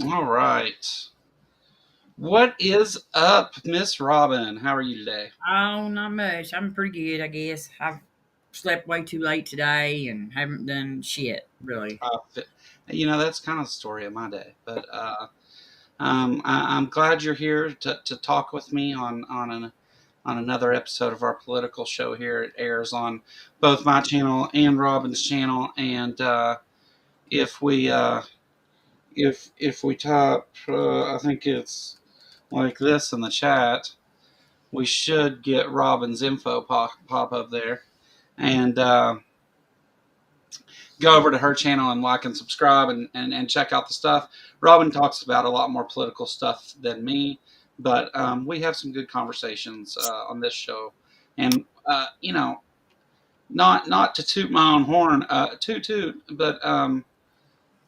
All right. What is up, Miss Robin? How are you today? Oh, not much. I'm pretty good, I guess. I've slept way too late today and haven't done shit, really. Uh, that's kind of the story of my day. But I'm glad you're here to talk with me on another episode of our political show here. It airs on both my channel and Robin's channel. And if we if we type, I think it's like this in the chat, we should get Robin's info pop up there. And go over to her channel and like and subscribe and check out the stuff. Robin talks about a lot more political stuff than me, but we have some good conversations on this show. And not to toot my own horn, toot, but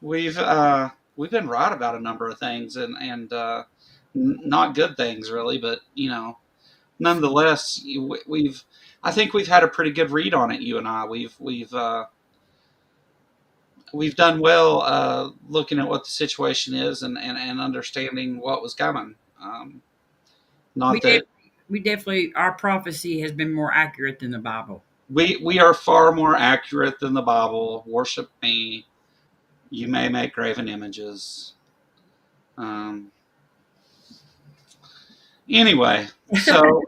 we've been right about a number of things and not good things really, but nonetheless, we've I think we've had a pretty good read on it. You and I, we've done well looking at what the situation is and understanding what was coming. We Not def- that we definitely our prophecy has been more accurate than the Bible. we are far more accurate than the Bible. Worship me. You may make graven images. Um, anyway, so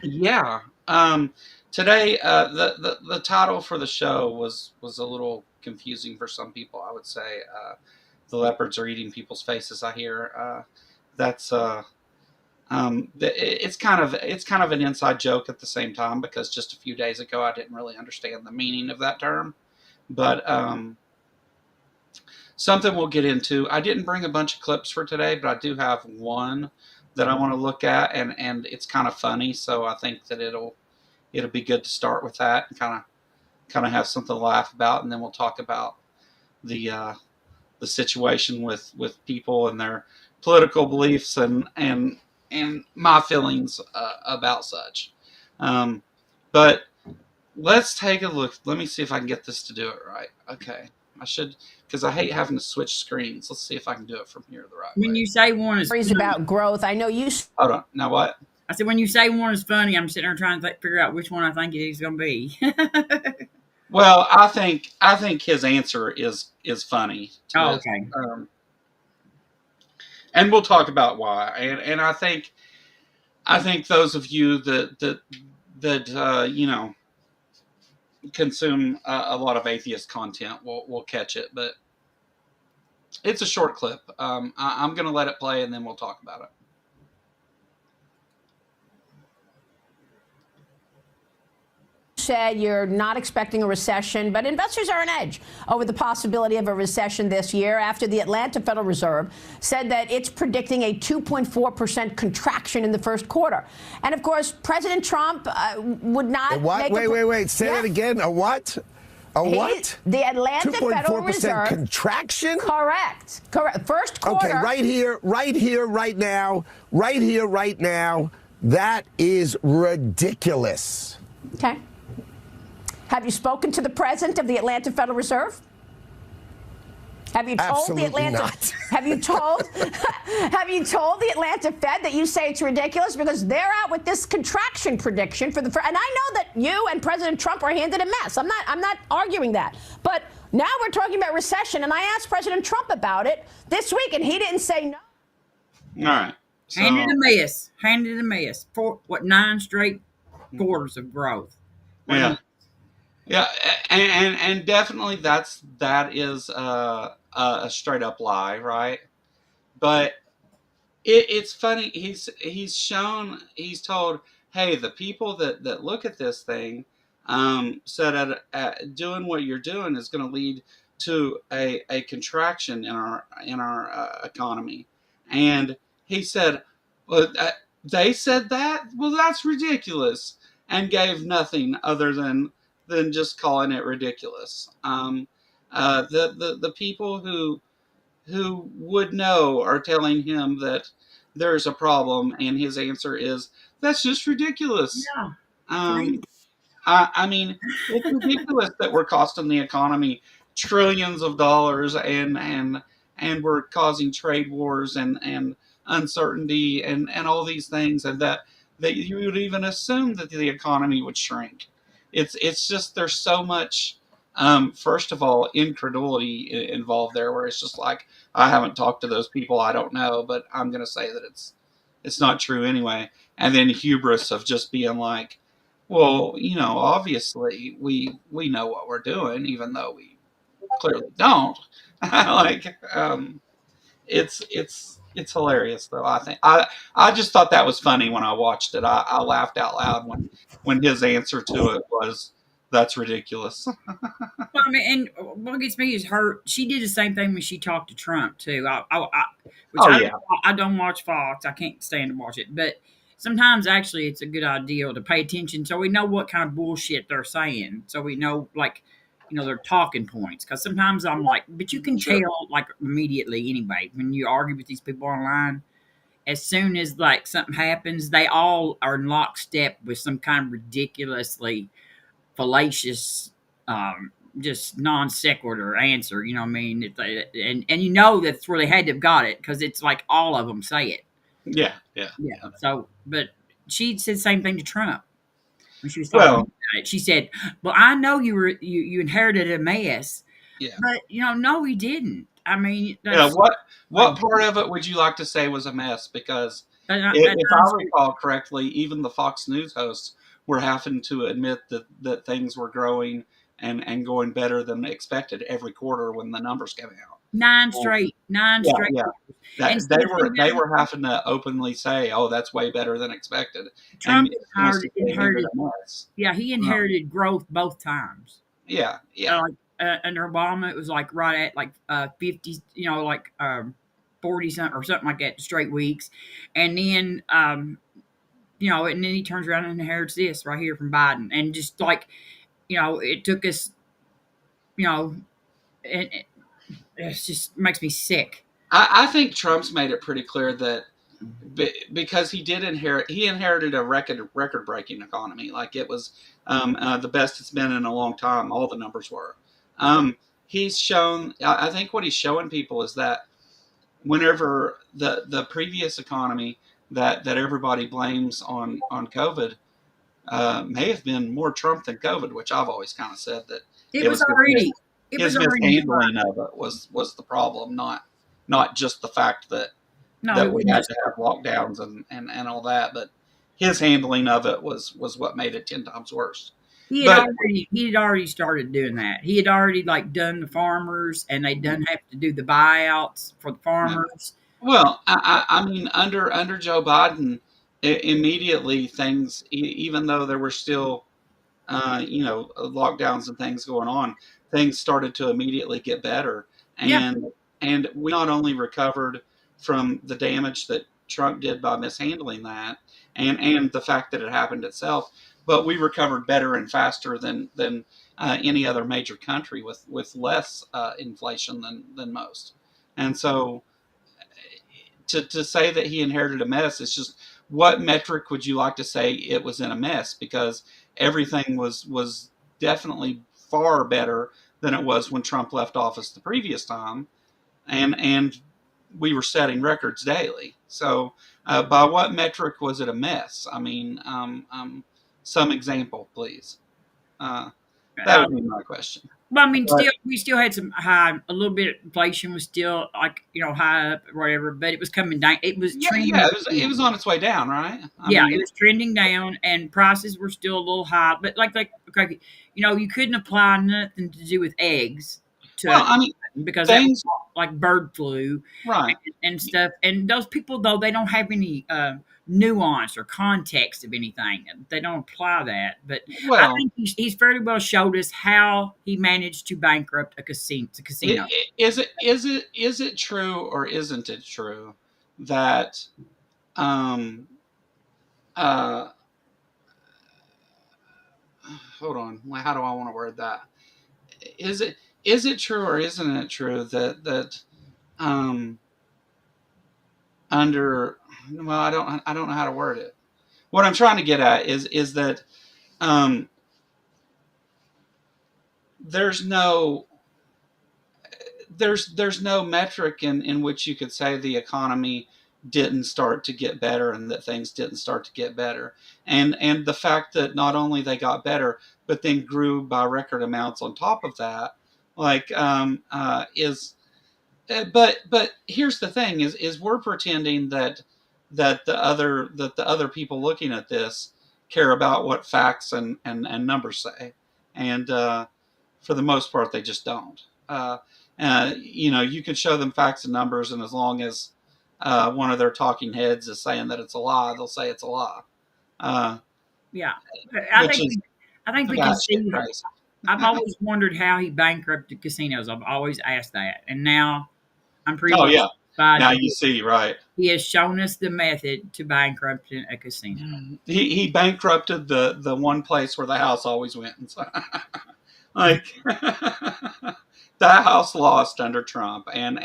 yeah. Today, the title for the show was a little confusing for some people. I would say the leopards are eating people's faces. I hear that's it's kind of an inside joke at the same time because just a few days ago I didn't really understand the meaning of that term, but something we'll get into. I didn't bring a bunch of clips for today, but I do have one that I want to look at, and it's kind of funny, so I think that it'll be good to start with that and kind of have something to laugh about, and then we'll talk about the the situation with people and their political beliefs and my feelings about such. Um, but let's take a look. Let me see if I can get this to do it right. Okay, I should because I hate having to switch screens. Let's see if I can do it from here the right When way. you say one is Stories funny, about growth. I know you. Hold on. Now what? I said when you say one is funny, I'm sitting there trying to figure out which one I think it is going to be. Well, I think his answer is funny to Oh, this, okay. and we'll talk about why. And I think those of you that consume a lot of atheist content will catch it, but it's a short clip. I'm going to let it play, and then we'll talk about it. Said you're not expecting a recession, but investors are on edge over the possibility of a recession this year after the Atlanta Federal Reserve said that it's predicting a 2.4% contraction in the first quarter. And of course, President Trump would not. What? Wait. Say that again. A what? What? The Atlanta Federal 2.4% Reserve contraction? Correct. First quarter. Okay, right here, right now. That is ridiculous. Okay. Have you spoken to the president of the Atlanta Federal Reserve? Have you told Absolutely the Atlanta? not. Have you told? Have you told the Atlanta Fed that you say it's ridiculous because they're out with this contraction prediction for the? And I know that you and President Trump are handed a mess. I'm not arguing that. But now we're talking about recession, and I asked President Trump about it this week, and he didn't say no. All right. So, Handed a mess. For what 9 straight quarters of growth. yeah. Yeah, and definitely that is a straight up lie, right? But it's funny. He's told, hey, the people that look at this thing said at doing what you're doing is going to lead to a contraction in our economy, and he said, well, they said that. Well, that's ridiculous, and gave nothing other than just calling it ridiculous. The people who would know are telling him that there's a problem, and his answer is that's just ridiculous. Yeah. Um, I mean, it's ridiculous that we're costing the economy trillions of dollars, and and were causing trade wars and uncertainty and all these things, and that you would even assume that the economy would shrink. It's just there's so much. First of all, incredulity involved there, where it's just like, I haven't talked to those people, I don't know, but I'm going to say that it's not true anyway. And then hubris of just being like, well, obviously we know what we're doing, even though we clearly don't. Like, it's hilarious though. I think I just thought that was funny when I watched it. I laughed out loud when his answer to it was, "That's ridiculous." Well, I mean, and what gets me is her. She did the same thing when she talked to Trump too. Which Oh I yeah, don't, I don't watch Fox. I can't stand to watch it. But sometimes actually, it's a good idea to pay attention so we know what kind of bullshit they're saying. So we know, like, their talking points. Because sometimes I'm like, but you can sure. tell like immediately anyway when you argue with these people online. As soon as like something happens, they all are in lockstep with some kind of ridiculously fallacious, just non sequitur answer. You know what I mean? And that's where they had to have got it because it's like all of them say it. Yeah, yeah, Yeah. yeah. So, but she said the same thing to Trump when she was talking Well, about it. She said, "Well, I know you inherited a mess, yeah, but no, he didn't. I mean, yeah. that's like What part of it would you like to say was a mess? Because that if I recall correctly, even the Fox News hosts were having to admit that things were growing and going better than expected every quarter when the numbers came out. nine Yeah, straight yeah. quarters. And That see, the thing they about were having to openly say, "Oh, that's way better than expected," and Trump inherited inherited, a mess. yeah, he Um, inherited growth both times. yeah, yeah, Like under Obama, it was like right at like 50, 40 something or something like that straight weeks, and then and then he turns around and inherits this right here from Biden, and just like it took us, you know, it just makes me sick. I think Trump's made it pretty clear that because he inherited a record breaking economy. Like, it was the best it's been in a long time. All the numbers were. He's shown. I think what he's showing people is that whenever the previous economy that everybody blames on COVID may have been more Trump than COVID, which I've always kind of said that It it was was already, it his was already mishandling of it was the problem, not just the fact no, that it we wasn't had just to have lockdowns and all that, but his handling of it was what made it 10 times worse. But he had already started doing that. He had already like done the farmers, and they done have to do the buyouts for the farmers. well, I mean, under Joe Biden, immediately things, even though there were still lockdowns and things going on, things started to immediately get better. Yeah, And we not only recovered from the damage that Trump did by mishandling that, and the fact that it happened itself, but we recovered better and faster than any other major country with less inflation than most. And so to say that he inherited a mess is just, what metric would you like to say it was in a mess? Because everything was definitely far better than it was when Trump left office the previous time, and we were setting records daily. So by what metric was it a mess? I mean, some example, please. Uh, that uh, would be my question. well, I mean, But we still had some high, a little bit. Inflation was still like high up, or whatever, but it was coming down. It was yeah, trending. yeah, it was on its way down, right? I Yeah, it mean, was trending down, and prices were still a little high. But like okay, you couldn't apply nothing to do with eggs to well, I mean, because that was things, like bird flu right. and stuff. And those people though they don't have any nuance or context of anything. They don't apply that. But I Well, think he's fairly well showed us how he managed to bankrupt a casino. is it true or isn't it true that um uh hold on, how do I want to word that? Is it true or isn't it true that um under, well, I don't know how to word it. What I'm trying to get at is that um there's no there's no metric in which you could say the economy didn't start to get better and that things didn't start to get better. And the fact that not only they got better, but then grew by record amounts on top of that, like is but here's the thing is we're pretending that the other people looking at this care about what facts and numbers say, and for the most part they just don't. You can show them facts and numbers, and as long as one of their talking heads is saying that it's a lie, they'll say it's a lie, uh, Yeah, I which think is I think we can batshit see. crazy. I've always wondered how he bankrupted casinos. I've always asked that, and now I'm pretty Oh much yeah, satisfied now that you see, right? he has shown us the method to bankrupting a casino. He bankrupted the one place where the house always wins. Like the house lost under Trump, and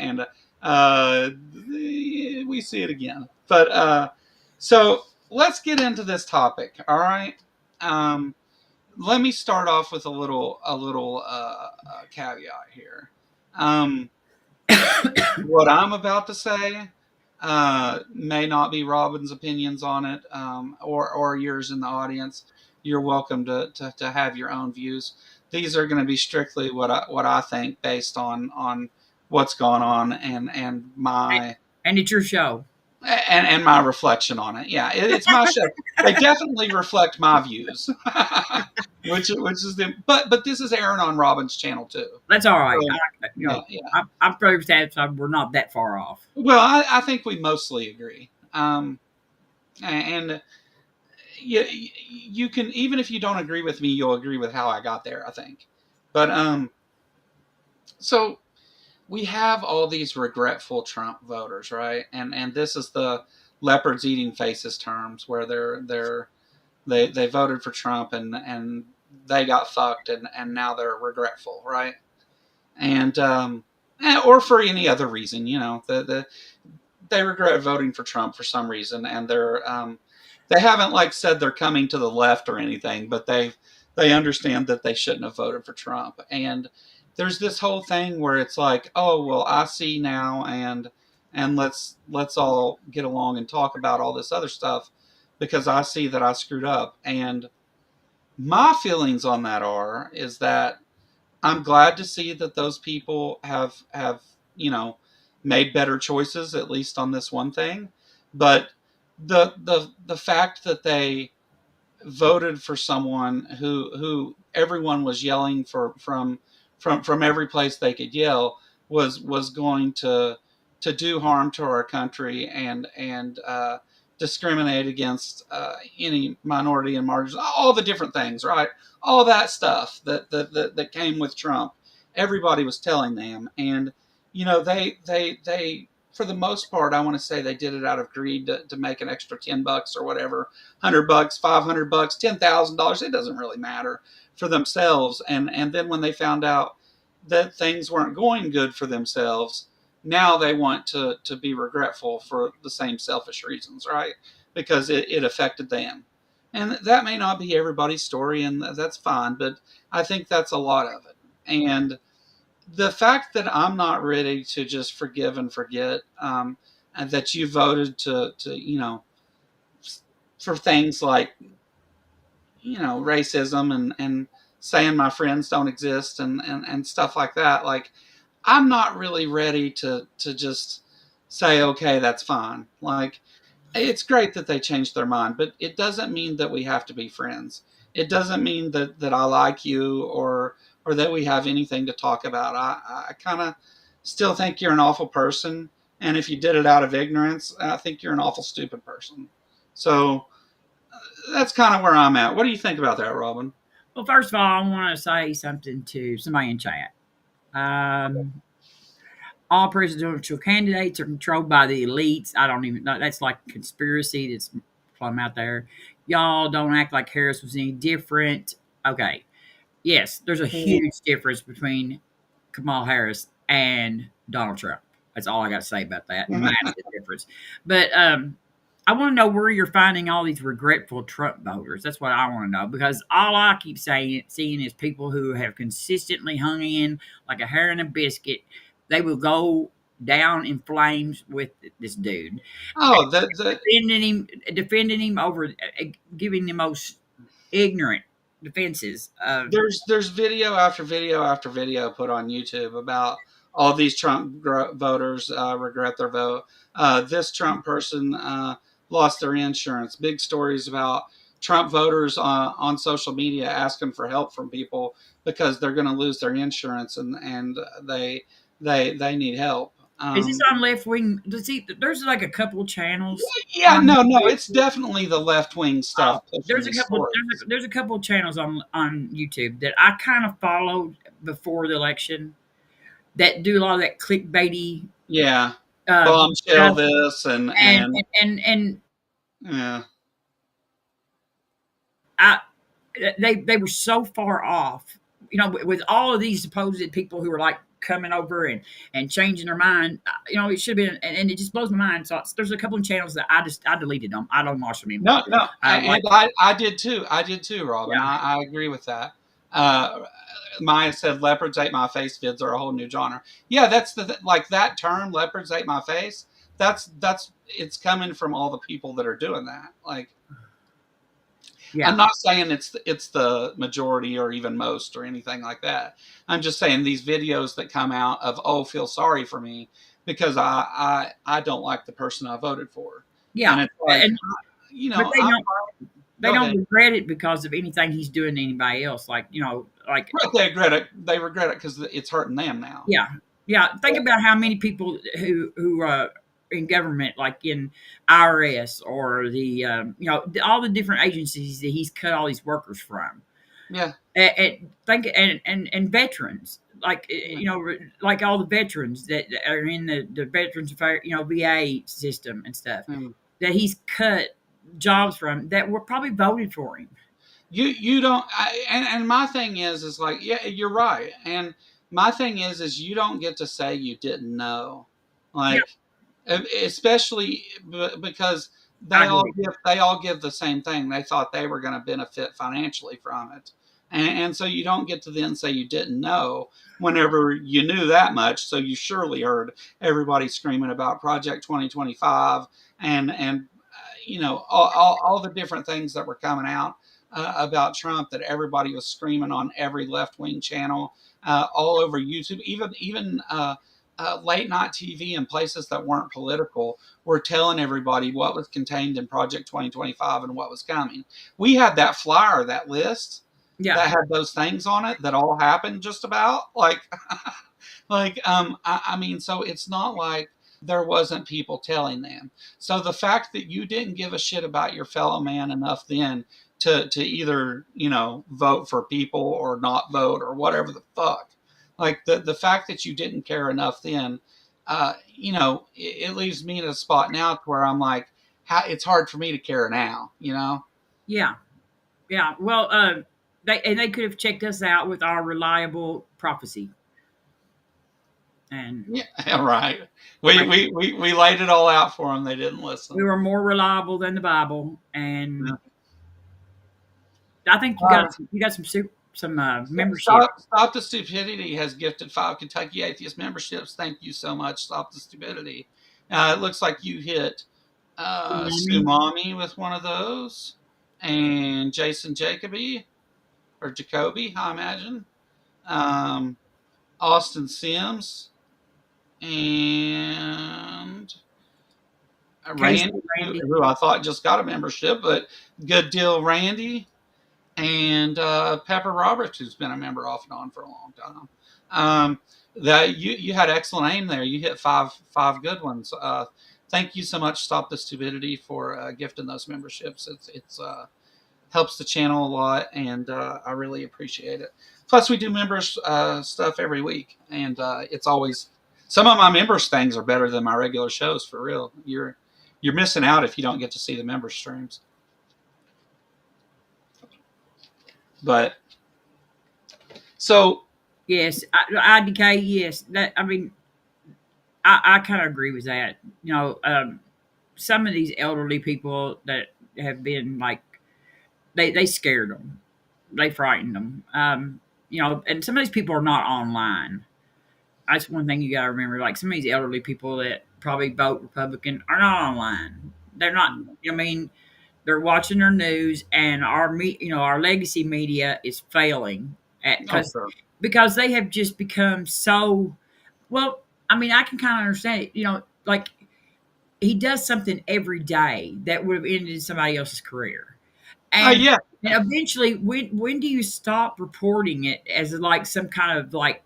we see it again. But so let's get into this topic. All right. Um, Let me start off with a little caveat here. Um, what I'm about to say may not be Robin's opinions on it, or yours in the audience. You're welcome to have your own views. These are going to be strictly what I think based on what's gone on and my And it's your show. and my reflection on it. Yeah, it's my show. They definitely reflect my views, which is the but this is airing on Robin's channel too. That's all right. So, You yeah, know, yeah. I'm pretty satisfied we're not that far off. Well, I think we mostly agree. And you can, even if you don't agree with me, you'll agree with how I got there, I think. But so we have all these regretful Trump voters, right? And this is the leopards eating faces terms, where they voted for Trump and they got fucked, and now they're regretful, right? And or for any other reason, they regret voting for Trump for some reason, and they haven't like said they're coming to the left or anything, but they understand that they shouldn't have voted for Trump. And there's this whole thing where it's like, oh well, I see now, and let's all get along and talk about all this other stuff because I see that I screwed up. And my feelings on that is that I'm glad to see that those people have made better choices, at least on this one thing. But the fact that they voted for someone who everyone was yelling for from every place they could yell was going to do harm to our country and discriminate against any minority and margins, all the different things, right? All that stuff that came with Trump. Everybody was telling them, and they for the most part, I want to say they did it out of greed to make an extra $10 or whatever, $100, $500, $10,000. It doesn't really matter for themselves. And then when they found out that things weren't going good for themselves, now they want to be regretful for the same selfish reasons, right? Because it affected them. And that may not be everybody's story, and that's fine, but I think that's a lot of it. And the fact that I'm not ready to just forgive and forget, and that you voted to for things like racism and saying my friends don't exist and stuff like that, like I'm not really ready to just say okay, that's fine. Like it's great that they changed their mind, but it doesn't mean that we have to be friends. It doesn't mean that I like you or that we have anything to talk about. I kind of still think you're an awful person, and if you did it out of ignorance, I think you're an awful stupid person. So that's kind of where I'm at. What do you think about that, Robin? Well, first of all, I want to say something to somebody in chat. Um, all presidential candidates are controlled by the elites. I don't even know. That's like conspiracy that's plumb out there. Y'all don't act like Harris was any different. Okay. Yes, there's a huge difference between Kamala Harris and Donald Trump. That's all I got to say about that. Massive difference. But I want to know where you're finding all these regretful Trump voters. That's what I want to know, because all I keep seeing is people who have consistently hung in like a hair in a biscuit, they will go down in flames with this dude, Oh, the defending him over giving the most ignorant defenses of. there's video after video after video put on YouTube about all these Trump voters regret their vote. This Trump person lost their insurance. Big stories about Trump voters on social media asking for help from people because they're going to lose their insurance and they need help. Is this on left wing? See, there's like a couple channels Yeah, on no, YouTube. it's definitely the left wing stuff pushing There's a these couple. stories. There's a couple of channels on YouTube that I kind of followed before the election that do a lot of that clickbaity Yeah, bombshell stuff, this and and and yeah. I they were so far off, with all of these supposed people who were like coming over and changing their mind. It should have been, and it just blows my mind. So there's a couple of channels that I deleted them. I don't watch them anymore. No, Like, and I did too. I did too, Robin. yeah, I agree with that. Uh, Maya said leopards ate my face vids are a whole new genre. Yeah, that's like that term, leopards ate my face. That's it's coming from all the people that are doing that. Like, yeah, I'm not saying it's the majority or even most or anything like that. I'm just saying these videos that come out of, oh, feel sorry for me because I don't like the person I voted for, and yeah. it's like, And but they I'm don't fine. they Go don't ahead. regret it because of anything he's doing to anybody else. Like, like, Right, they regret it. They regret it because it's hurting them now. yeah, yeah. Think about how many people who in government, like in IRS or the all the different agencies that he's cut all these workers from. Yeah, Think and veterans, like yeah. like all the veterans that are in the veterans affair, VA system and stuff Mm. that he's cut jobs from that were probably voted for him. You don't. And my thing is like, yeah, you're right. And my thing is you don't get to say you didn't know, Yeah, like, especially because I agree. they all give the same thing. They thought they were going to benefit financially from it, and so you don't get to then say you didn't know whenever you knew that much. So you surely heard everybody screaming about Project 2025 and all the different things that were coming out about Trump that everybody was screaming on every left wing channel, all over YouTube, even late night TV and places that weren't political were telling everybody what was contained in Project 2025 and what was coming. We had that flyer, that list Yeah, that had those things on it that all happened just about like I mean, so it's not like there wasn't people telling them. So the fact that you didn't give a shit about your fellow man enough then to either vote for people or not vote or whatever the fuck, like the fact that you didn't care enough then, it leaves me in a spot now to where I'm like, how it's hard for me to care now. yeah, yeah. Well, they could have checked us out with our reliable prophecy, and Yeah, right. We, like we we we laid it all out for them. They didn't we listen. were more reliable than the Bible, and Yeah. I think you got some membership. Stop the Stupidity has gifted 5 Kentucky Atheist memberships. Thank you so much, Stop the Stupidity. It looks like you hit Mommy. Sumami with one of those, and Jason Jacoby, I imagine. Um, Austin Sims, and Casey, Randy, Randy. who I thought just got a membership, but good deal, Randy. And Pepper Roberts, who's been a member off and on for a long time. That you had excellent aim there. You hit five good ones. Thank you so much, Stop the Stupidity, for gifting those memberships. It's helps the channel a lot, and I really appreciate it. Plus, we do members stuff every week, and it's always some of my members things are better than my regular shows. For real, you're missing out if you don't get to see the member streams. But so Yes, IDK. Yes, that. I mean, I kind of agree with that. Some of these elderly people that have been like they scared them, they frightened them. And some of these people are not online. that's one thing you got to remember. Like some of these elderly people that probably vote Republican are not online. They're not. I mean, they're watching their news, and our legacy media is failing at Oh, sure. because they have just become so. Well, I mean, I can kind of understand it. Like he does something every day that would have ended somebody else's career, and Yeah. and eventually, when do you stop reporting it as like some kind of like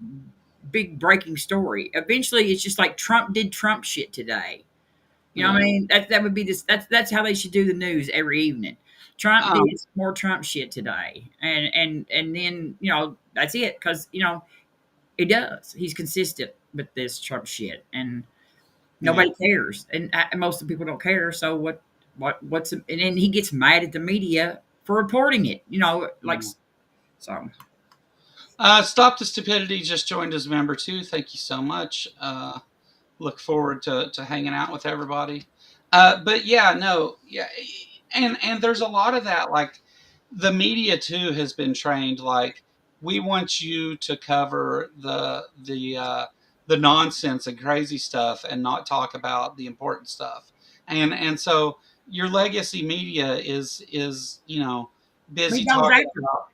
big breaking story? Eventually, it's just like Trump did Trump shit today. You know what I Yeah. mean? That would be this. That's how they should do the news every evening. Trump did Um, some more Trump shit today, and then that's it because he does. He's consistent with this Trump shit, and yeah. nobody cares, and most of the people don't care. So what's and then he gets mad at the media for reporting it. Like Yeah. so. Stop the Stupidity just joined as a member too. Thank you so much. Look forward to hanging out with everybody. But yeah, no, yeah, and there's a lot of that. Like the media too has been trained. Like we want you to cover the nonsense and crazy stuff and not talk about the important stuff. And so your legacy media is He busy goes talking after. about,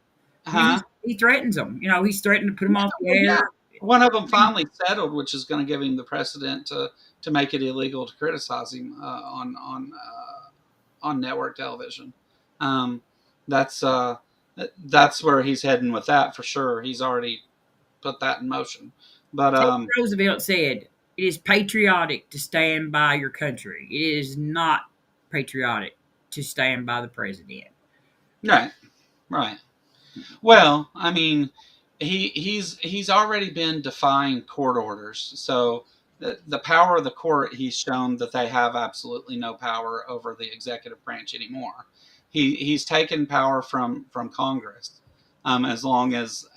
He huh? he threatens them. He's threatened to put them off the Well, yeah, air. one of them finally settled, which is going to give him the precedent to make it illegal to criticize him on network television. Um, that's that's where he's heading with that for sure. He's already put that in motion. But Teddy Roosevelt said, "It is patriotic to stand by your country. It is not patriotic to stand by the president." right, right. Well, I mean, he's already been defying court orders. So the power of the court, he's shown that they have absolutely no power over the executive branch anymore. He's taken power from Congress, as long as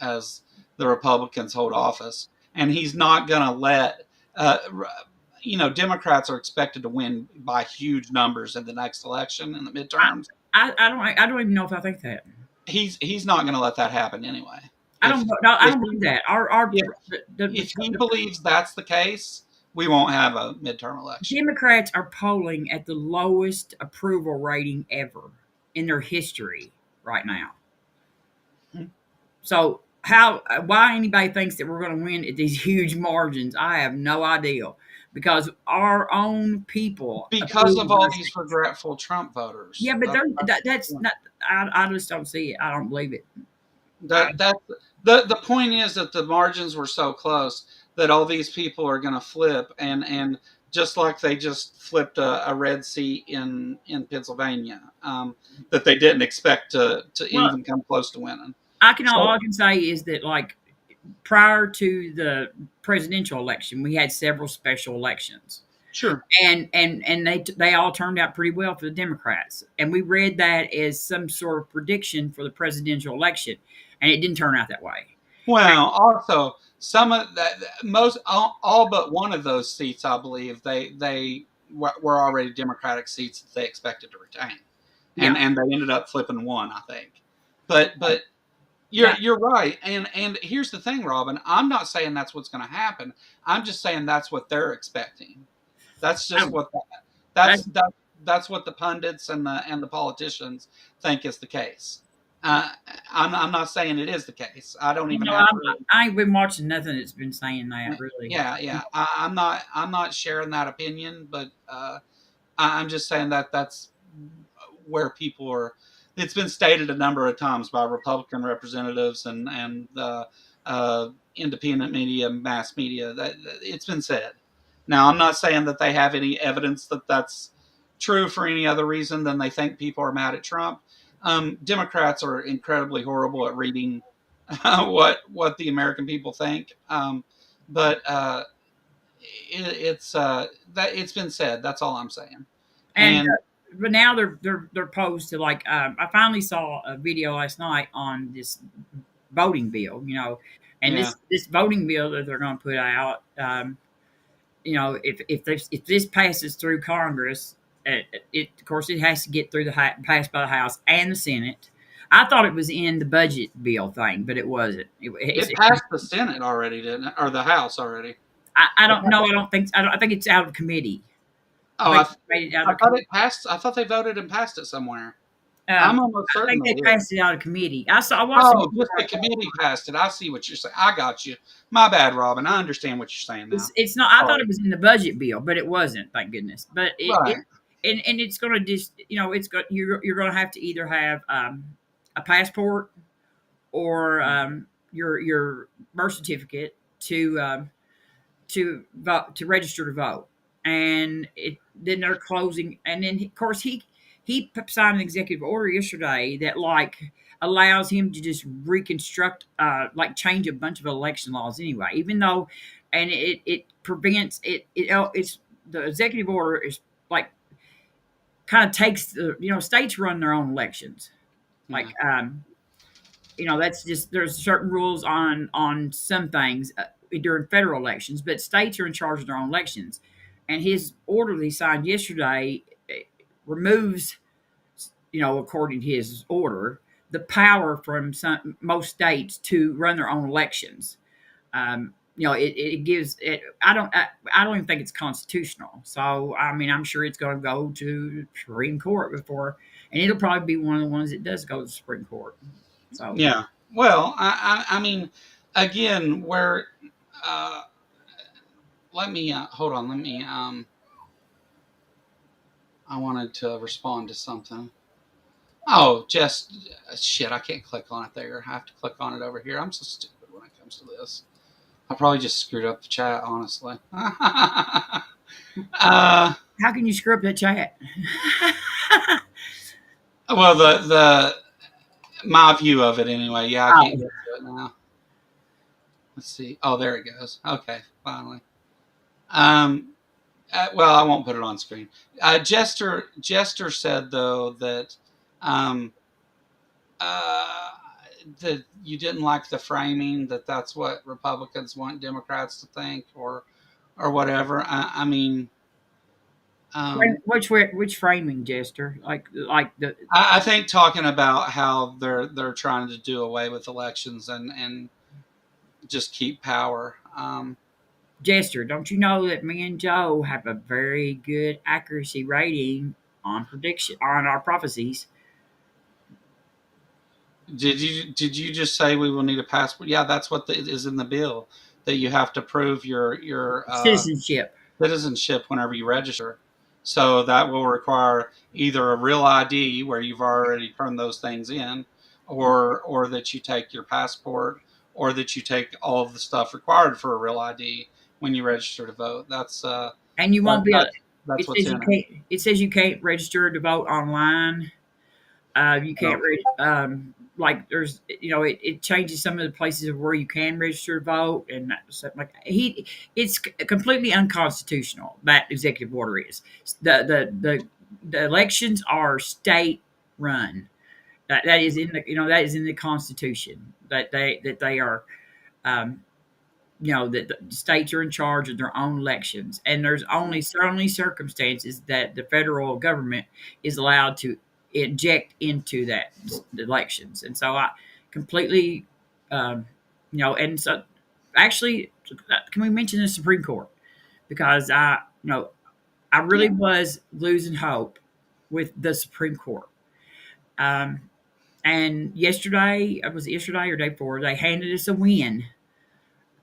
the Republicans hold office, and he's not going to let. Democrats are expected to win by huge numbers in the next election in the midterms. I don't even know if I think that. He's not going to let that happen anyway. I If don't no, I if don't he, believe that. Our if, if he believes that's the case, we won't have a midterm election. Democrats are polling at the lowest approval rating ever in their history right now. Hmm. So why anybody thinks that we're going to win at these huge margins, I have no idea. Because our own people Because approve of of all those these things. regretful Trump voters. Yeah, but That's the that's point. not. I just don't see it. I don't believe it. I, That the point is that the margins were so close that all these people are going to flip, and just like they just flipped a red seat in Pennsylvania, that they didn't expect to well, even come close to winning. all So I can say is that like prior to the presidential election, we had several special elections. sure. And they all turned out pretty well for the Democrats. And we read that as some sort of prediction for the presidential election, and it didn't turn out that way. Well, also some of that, most all but one of those seats, I believe, they were already Democratic seats that they expected to retain, Yeah, and they ended up flipping one, I think. But yeah. you're right, and here's the thing, Robin. I'm not saying that's what's going to happen. I'm just saying that's what they're expecting. That's just I, what I, that's what the pundits and the politicians think is the case. Uh, I'm not saying it is the case. I don't you even know, have really. I ain't been watching nothing that's been saying that really. Yeah, yeah. I'm not sharing that opinion, but I'm just saying that that's where people are. It's been stated a number of times by Republican representatives and the independent media, mass media, that it's been said. Now, I'm not saying that they have any evidence that that's true for any other reason than they think people are mad at Trump. Democrats are incredibly horrible at reading what the American people think. But it's that it's been said. That's all I'm saying. And And but now they're posed to like. I finally saw a video last night on this voting bill. And yeah, this voting bill that they're going to put out. If this passes through Congress, it of course it has to get through passed by the House and the Senate. I thought it was in the budget bill thing, but it wasn't. It passed the Senate already, didn't it? Or the House already? I don't know. I don't think. I think it's out of committee. I Oh, think they made it out I of thought committee. it passed. I thought they voted and passed it somewhere. I'm almost I certain think they they did. passed it out of committee. I watched Oh, it. just the committee passed it. I see what you're saying. I got you. My bad, Robin. I understand what you're saying now. It's not. I thought Sorry. it was in the budget bill, but it wasn't. Thank goodness. But it Right. and it's going to just it's got you're going to have to either have a passport or your birth certificate to vote, to register to vote. And then they're closing, and then of course he signed an executive order yesterday that like allows him to just reconstruct, like change a bunch of election laws anyway, even though, and it prevents it's the executive order is like kind of takes the states run their own elections, like Yeah. that's just there's certain rules on some things during federal elections, but states are in charge of their own elections. And his order that he signed yesterday removes, according to his order, the power from most states to run their own elections. It gives it. I don't even think it's constitutional. So I mean, I'm sure it's going to go to Supreme Court before, and it'll probably be one of the ones that does go to the Supreme Court. So Yeah. Well, I mean, again, where uh, let me hold on. Let me I wanted to respond to something. Oh, just shit. I can't click on it there. I have to click on it over here. I'm so stupid when it comes to this. I probably just screwed up the chat, honestly. how can you screw up that chat? Well, the my view of it anyway. Yeah, I can't Oh, get to it now. Let's see. Oh, there it goes. Okay, finally. Um, well, I won't put it on screen. Jester said though that um, uh, that you didn't like the framing, that that's what Republicans want Democrats to think, or whatever. I mean, um, which framing, Jester? Like the I think talking about how they're trying to do away with elections and just keep power. Jester. Don't you know that me and Joe have a very good accuracy rating on prediction on our prophecies? Did you just say we will need a passport? Yeah, that's what is in the bill, that you have to prove your Citizenship. citizenship whenever you register. So that will require either a real ID where you've already turned those things in, or that you take your passport, or that you take all of the stuff required for a real ID when you register to vote. And you won't be able. That's It what's says you in it. can't. It says you can't register to vote online. You can't So, read. Like there's, it changes some of the places of where you can register to vote, and stuff like it's completely unconstitutional. That executive order is the elections are state run. That is in the that is in the Constitution that they are. Um, that the states are in charge of their own elections, and there's only certainly circumstances that the federal government is allowed to inject into that elections. And so I completely, and so actually, can we mention the Supreme Court? Because I really yeah. was losing hope with the Supreme Court. Um, and yesterday, was it yesterday or day before, they handed us a win.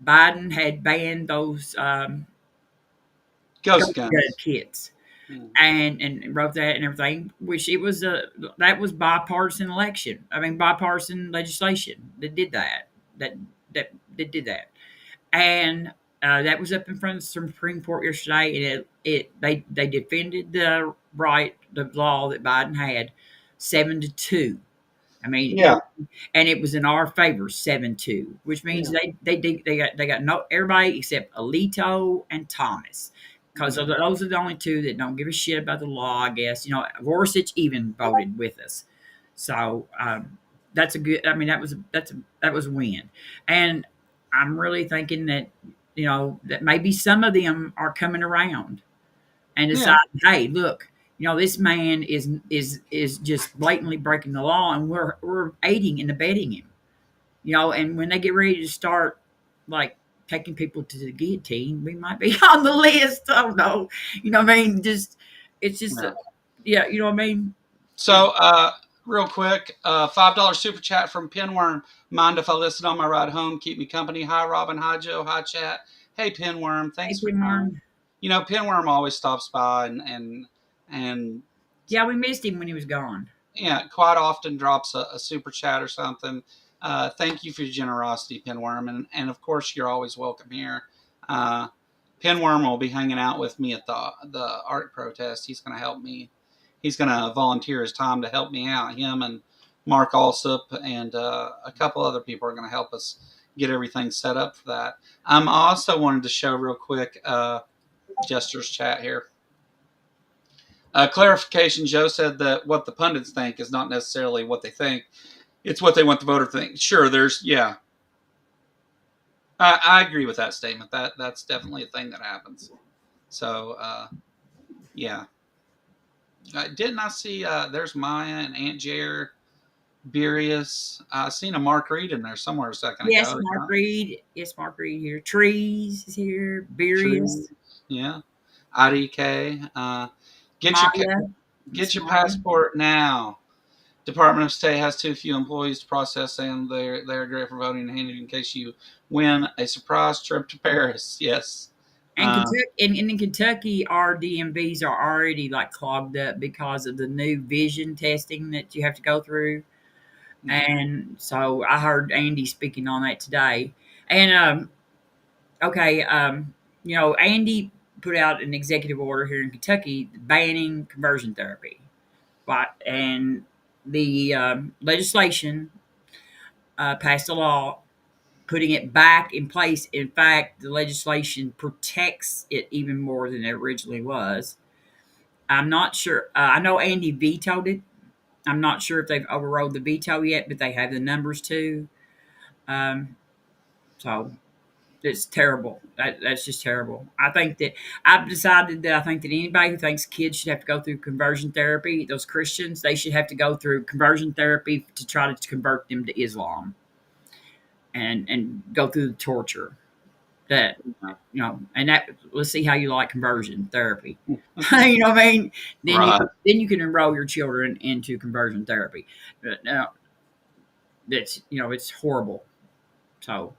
Biden had banned those Ghost ghost gun guns. kits, Yeah. and wrote that and everything. Which it was that was bipartisan election. I mean bipartisan legislation that did that. That that did that, and that was up in front of the Supreme Court yesterday, and they defended the law that Biden had 7-2. I mean, Yeah. and it was in our favor 7-2, which means Yeah. they got no everybody except Alito and Thomas, because Yeah. those are the only two that don't give a shit about the law. I guess Gorsuch even voted with us, so that's a good. I mean, that was a win, and I'm really thinking that that maybe some of them are coming around and Yeah. decide, hey, look, This man is just blatantly breaking the law, and we're aiding and abetting him. And when they get ready to start, like, taking people to the guillotine, we might be on the list. I don't know. What I mean? It's just, Yeah. yeah. You know what I mean? So, real quick, $5 super chat from Pinworm. Mind if I listen on my ride home? Keep me company. Hi, Robin. Hi, Joe. Hi, chat. Hey, Pinworm. Hey, Thanks for coming. Pinworm. Pinworm always stops by and Yeah, we missed him when he was gone. yeah, quite often drops a super chat or something. Thank you for your generosity, Pinworm, and of course you're always welcome here. Uh, Pinworm will be hanging out with me at the art protest. He's going to help me. He's going to volunteer his time to help me out. Him and Mark Alsop and a couple other people are going to help us get everything set up for that. I also wanted to show real quick Jester's chat here. Clarification, Joe said that what the pundits think is not necessarily what they think. It's what they want the voter to think. Sure, yeah. I agree with that statement. That's definitely a thing that happens. So, yeah. Didn't I see, there's Maya and Aunt Jer, Burius. I seen a Mark Reed in there somewhere a second Yes, ago. Mark Reed. Yes, Mark Reed here. Trees is here. Burius. Yeah. IDK. Get Maya. your passport now. Department of State has too few employees to process, and they're great for voting and handing in case you win a surprise trip to Paris. Yes. And in Kentucky, our DMVs are already like clogged up because of the new vision testing that you have to go through. And so I heard Andy speaking on that today. And okay, Andy put out an executive order here in Kentucky banning conversion therapy, and the legislation passed a law putting it back in place. In fact, the legislation protects it even more than it originally was. I'm not sure. I know Andy vetoed it. I'm not sure if they've overrode the veto yet, but they have the numbers too. So it's terrible. That's just terrible. I've decided that I think that anybody who thinks kids should have to go through conversion therapy, those Christians, they should have to go through conversion therapy to try to convert them to Islam and go through the torture that and that let's see how you like conversion therapy. You know what I mean? Then you can enroll your children into conversion therapy. But now that's it's horrible. So,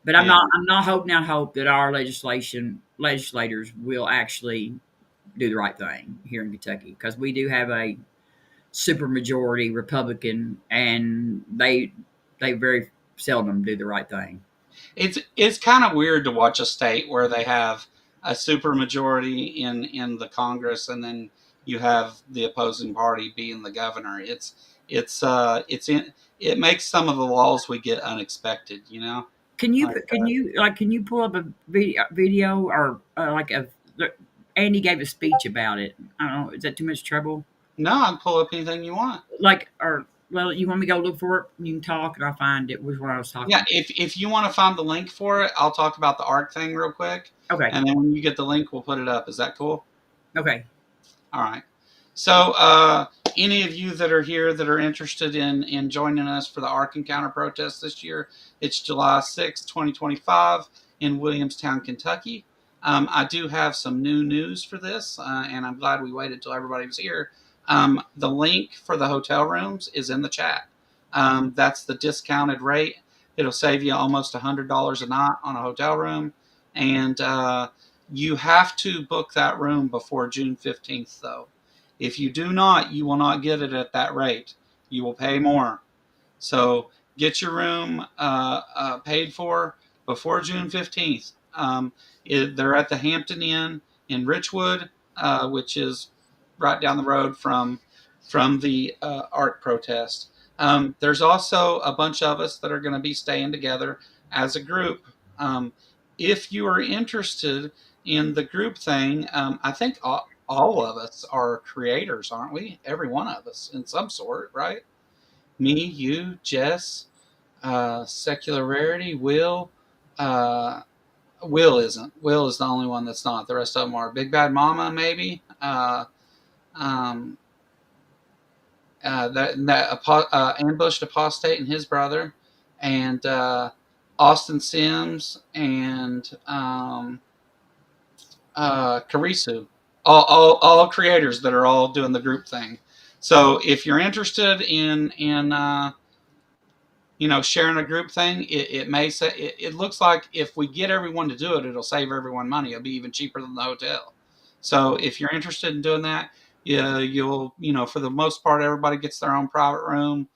but I'm not hoping out hope that our legislators will actually do the right thing here in Kentucky, because we do have a super majority Republican, and they very seldom do the right thing. It's kind of weird to watch a state where they have a super majority in the Congress, and then you have the opposing party being the governor. It makes some of the laws we get unexpected. Can you pull up a video or Andy gave a speech about it? I don't know. Is that too much trouble? No, I can pull up anything you want. Well, you want me to go look for it? You can talk, and I'll find it. Which one I was talking Yeah, about. if you want to find the link for it, I'll talk about the ARC thing real quick. Okay. And then when you get the link, we'll put it up. Is that cool? Okay. All right. So any of you that are here that are interested in joining us for the ARC Encounter protest this year, it's July 6, 2025 in Williamstown, Kentucky. I do have some new news for this, and I'm glad we waited till everybody was here. The link for the hotel rooms is in the chat. That's the discounted rate. It'll save you almost $100 a night on a hotel room. And you have to book that room before June 15th, though. If you do not, you will not get it at that rate. You will pay more. So get your room paid for before June 15th. They're at the Hampton Inn in Richwood, which is right down the road from the art protest. There's also a bunch of us that are going to be staying together as a group. If you are interested in the group thing, I think all of us are creators, aren't we? Every one of us in some sort, right? Me, you, Jess, Secular Rarity, Will. Will isn't. Will is the only one that's not. The rest of them are. Big Bad Mama, maybe. um, ambushed apostate and his brother, and Austin Sims and Karisu, all creators that are all doing the group thing. So if you're interested in sharing a group thing, it may say it looks like if we get everyone to do it, it'll save everyone money. It'll be even cheaper than the hotel. So if you're interested in doing that, yeah, you'll for the most part, everybody gets their own private room.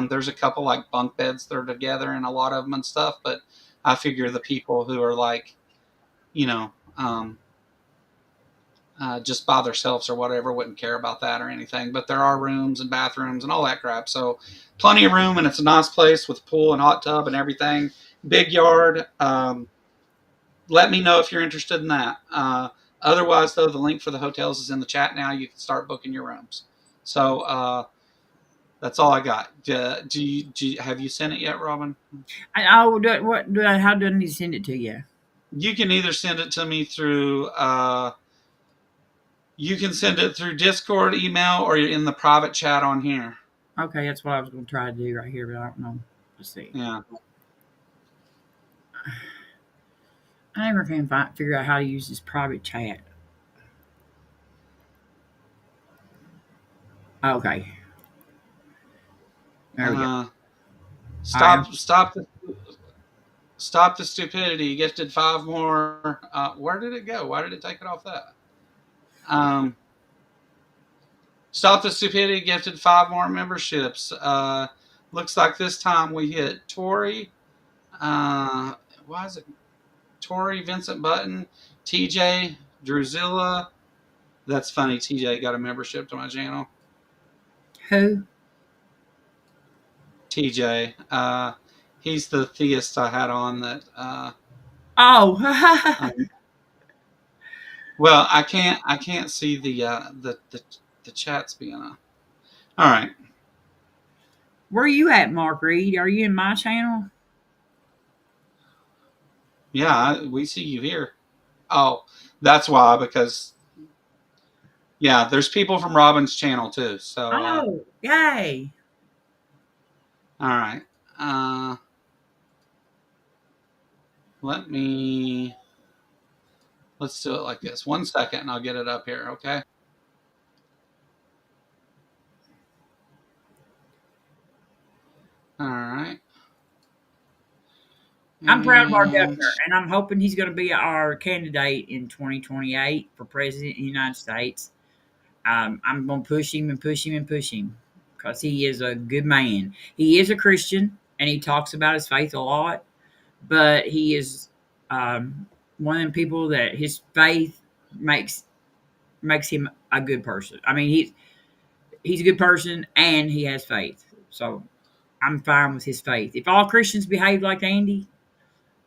There's a couple like bunk beds that are together and a lot of them and stuff, but I figure the people who are like, you know, just by themselves or whatever wouldn't care about that or anything. But there are rooms and bathrooms and all that crap. So plenty of room, and it's a nice place with pool and hot tub and everything. Big yard. Let me know if you're interested in that. Otherwise, though, the link for the hotels is in the chat now. You can start booking your rooms. So that's all I got. Have you sent it yet, Robin? How do I need to send it to you? You can either send it to me through. You can send it through Discord, email, or in the private chat on here. Okay, that's what I was going to try to do right here, but I don't know. Let's see. Yeah. I never can figure out how to use this private chat. Okay. There we go. Stop the stupidity. Gifted 5 more. Where did it go? Why did it take it off that? Stop the stupidity. Gifted 5 more memberships. Looks like this time we hit Tori. Why is it Tori, Vincent Button, TJ, Druzilla? That's funny. TJ got a membership to my channel. Who? TJ. He's the theist I had on that. Well, I can't see the chats being on. All right. Where are you at, Mark Reed? Are you in my channel? Yeah, we see you here. Oh, that's why, because yeah, there's people from Robin's channel too. So yay! All right. Let's do it like this. 1 second, and I'll get it up here. Okay. All right. I'm proud of our governor, and I'm hoping he's going to be our candidate in 2028 for president of the United States. I'm going to push him and push him and push him because he is a good man. He is a Christian, and he talks about his faith a lot, but he is one of them people that his faith makes him a good person. I mean, he's a good person, and he has faith. So I'm fine with his faith. If all Christians behave like Andy,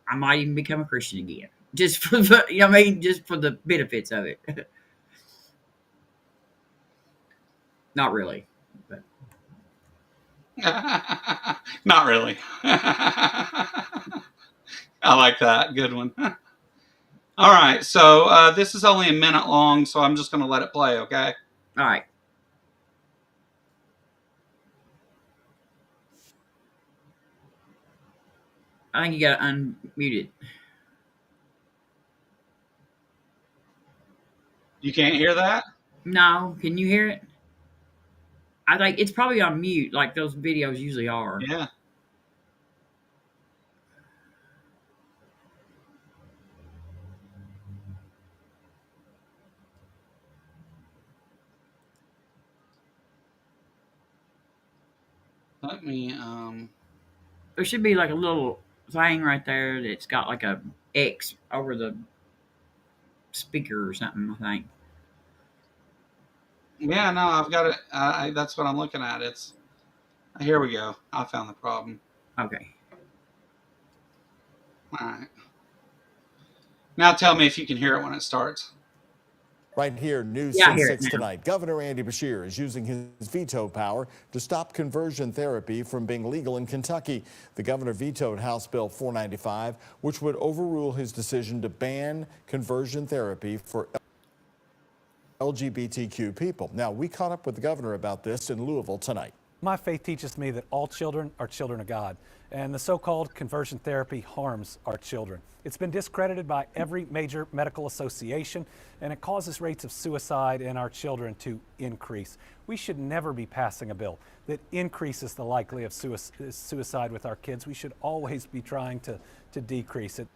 I might even become a Christian again, just for the, just for the benefits of it. Not really, but not really. I like that. Good one. All right, so this is only a minute long, so I'm just going to let it play. Okay. All right. I think you got to unmute it. You can't hear that? No. Can you hear it? I think it's probably on mute like those videos usually are. Yeah. Let me, There should be like a little thing right there that's got like a X over the speaker or something, I think. Yeah, no, I've got it. That's what I'm looking at. Here we go. I found the problem. Okay. All right. Now tell me if you can hear it when it starts. Right here, News Yeah, I hear 6 it now. tonight. Governor Andy Beshear is using his veto power to stop conversion therapy from being legal in Kentucky. The governor vetoed House Bill 495, which would overrule his decision to ban conversion therapy for LGBTQ people. Now, we caught up with the governor about this in Louisville tonight. My faith teaches me that all children are children of God, and the so-called conversion therapy harms our children. It's been discredited by every major medical association, and it causes rates of suicide in our children to increase. We should never be passing a bill that increases the likelihood of suicide with our kids. We should always be trying to decrease it.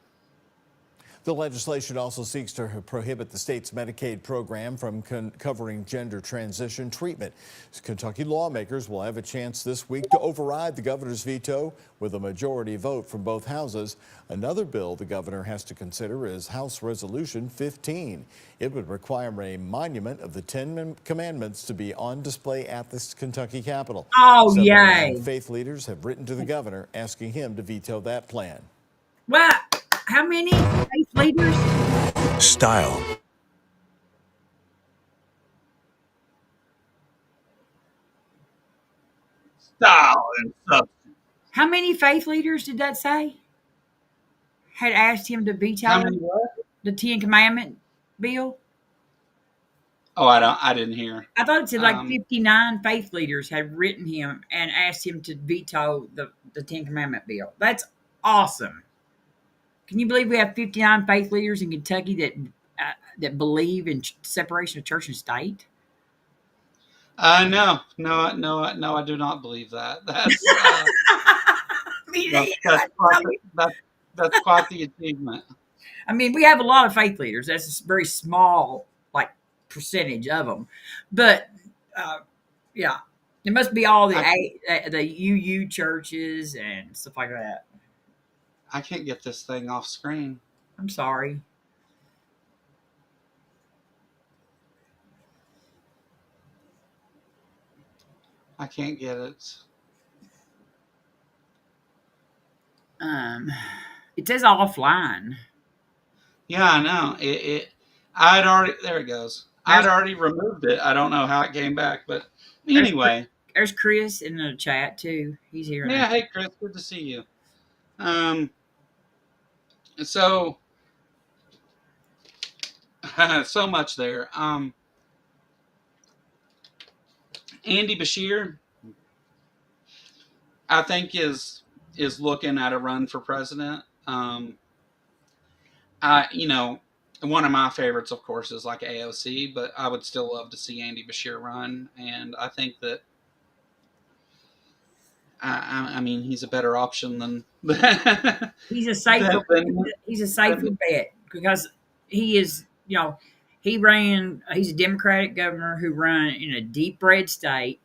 The legislation also seeks to prohibit the state's Medicaid program from covering gender transition treatment. Kentucky lawmakers will have a chance this week to override the governor's veto with a majority vote from both houses. Another bill the governor has to consider is House Resolution 15. It would require a monument of the Ten Commandments to be on display at the Kentucky Capitol. Oh, Several yay. faith leaders have written to the governor asking him to veto that plan. What? How many faith leaders? Style. Style and substance. How many faith leaders did that say? Had asked him to veto How many what? the Ten Commandment bill? Oh, I didn't hear. I thought it said like Um, 59 faith leaders had written him and asked him to veto the Ten Commandment bill. That's awesome. Can you believe we have 59 faith leaders in Kentucky that believe in separation of church and state? no, I do not believe that. Me That's, neither. that's quite the achievement. I mean, we have a lot of faith leaders. That's a very small, like, percentage of them. But, yeah, it must be all the UU churches and stuff like that. I can't get this thing off screen. I'm sorry. I can't get it. It says offline. Yeah, I know. I'd already. There it goes. I'd already removed it. I don't know how it came back, but anyway. There's Chris in the chat too. He's here. Yeah. Hey, Chris. Good to see you. So so much there. Andy Bashir, I think is looking at a run for president. One of my favorites, of course, is like AOC, but I would still love to see Andy Bashir run, and I think that I mean he's a better option than He's a safer bet because he is, he's a Democratic governor who ran in a deep red state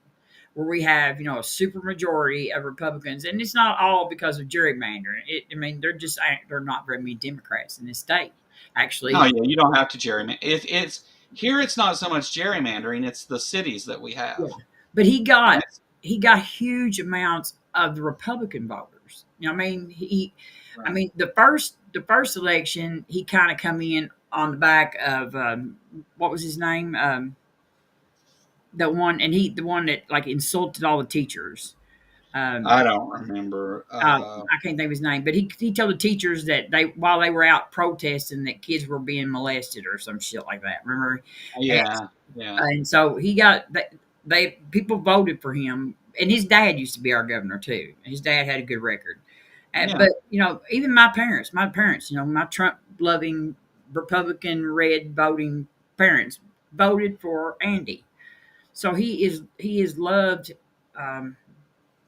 where we have, a super majority of Republicans. And it's not all because of gerrymandering. They're not very many Democrats in this state, actually. Oh, yeah, you don't have to gerrymander. It's not so much gerrymandering, it's the cities that we have. Yeah. But he got huge amounts of the Republican voters. The first election, he kind of come in on the back of what was his name? The one that like insulted all the teachers. I don't remember. I can't think of his name, but he told the teachers that while they were out protesting that kids were being molested or some shit like that. Remember? Yeah. And so he got people voted for him, and his dad used to be our governor too. His dad had a good record. But even my parents, my Trump loving Republican red voting parents voted for Andy. So he is loved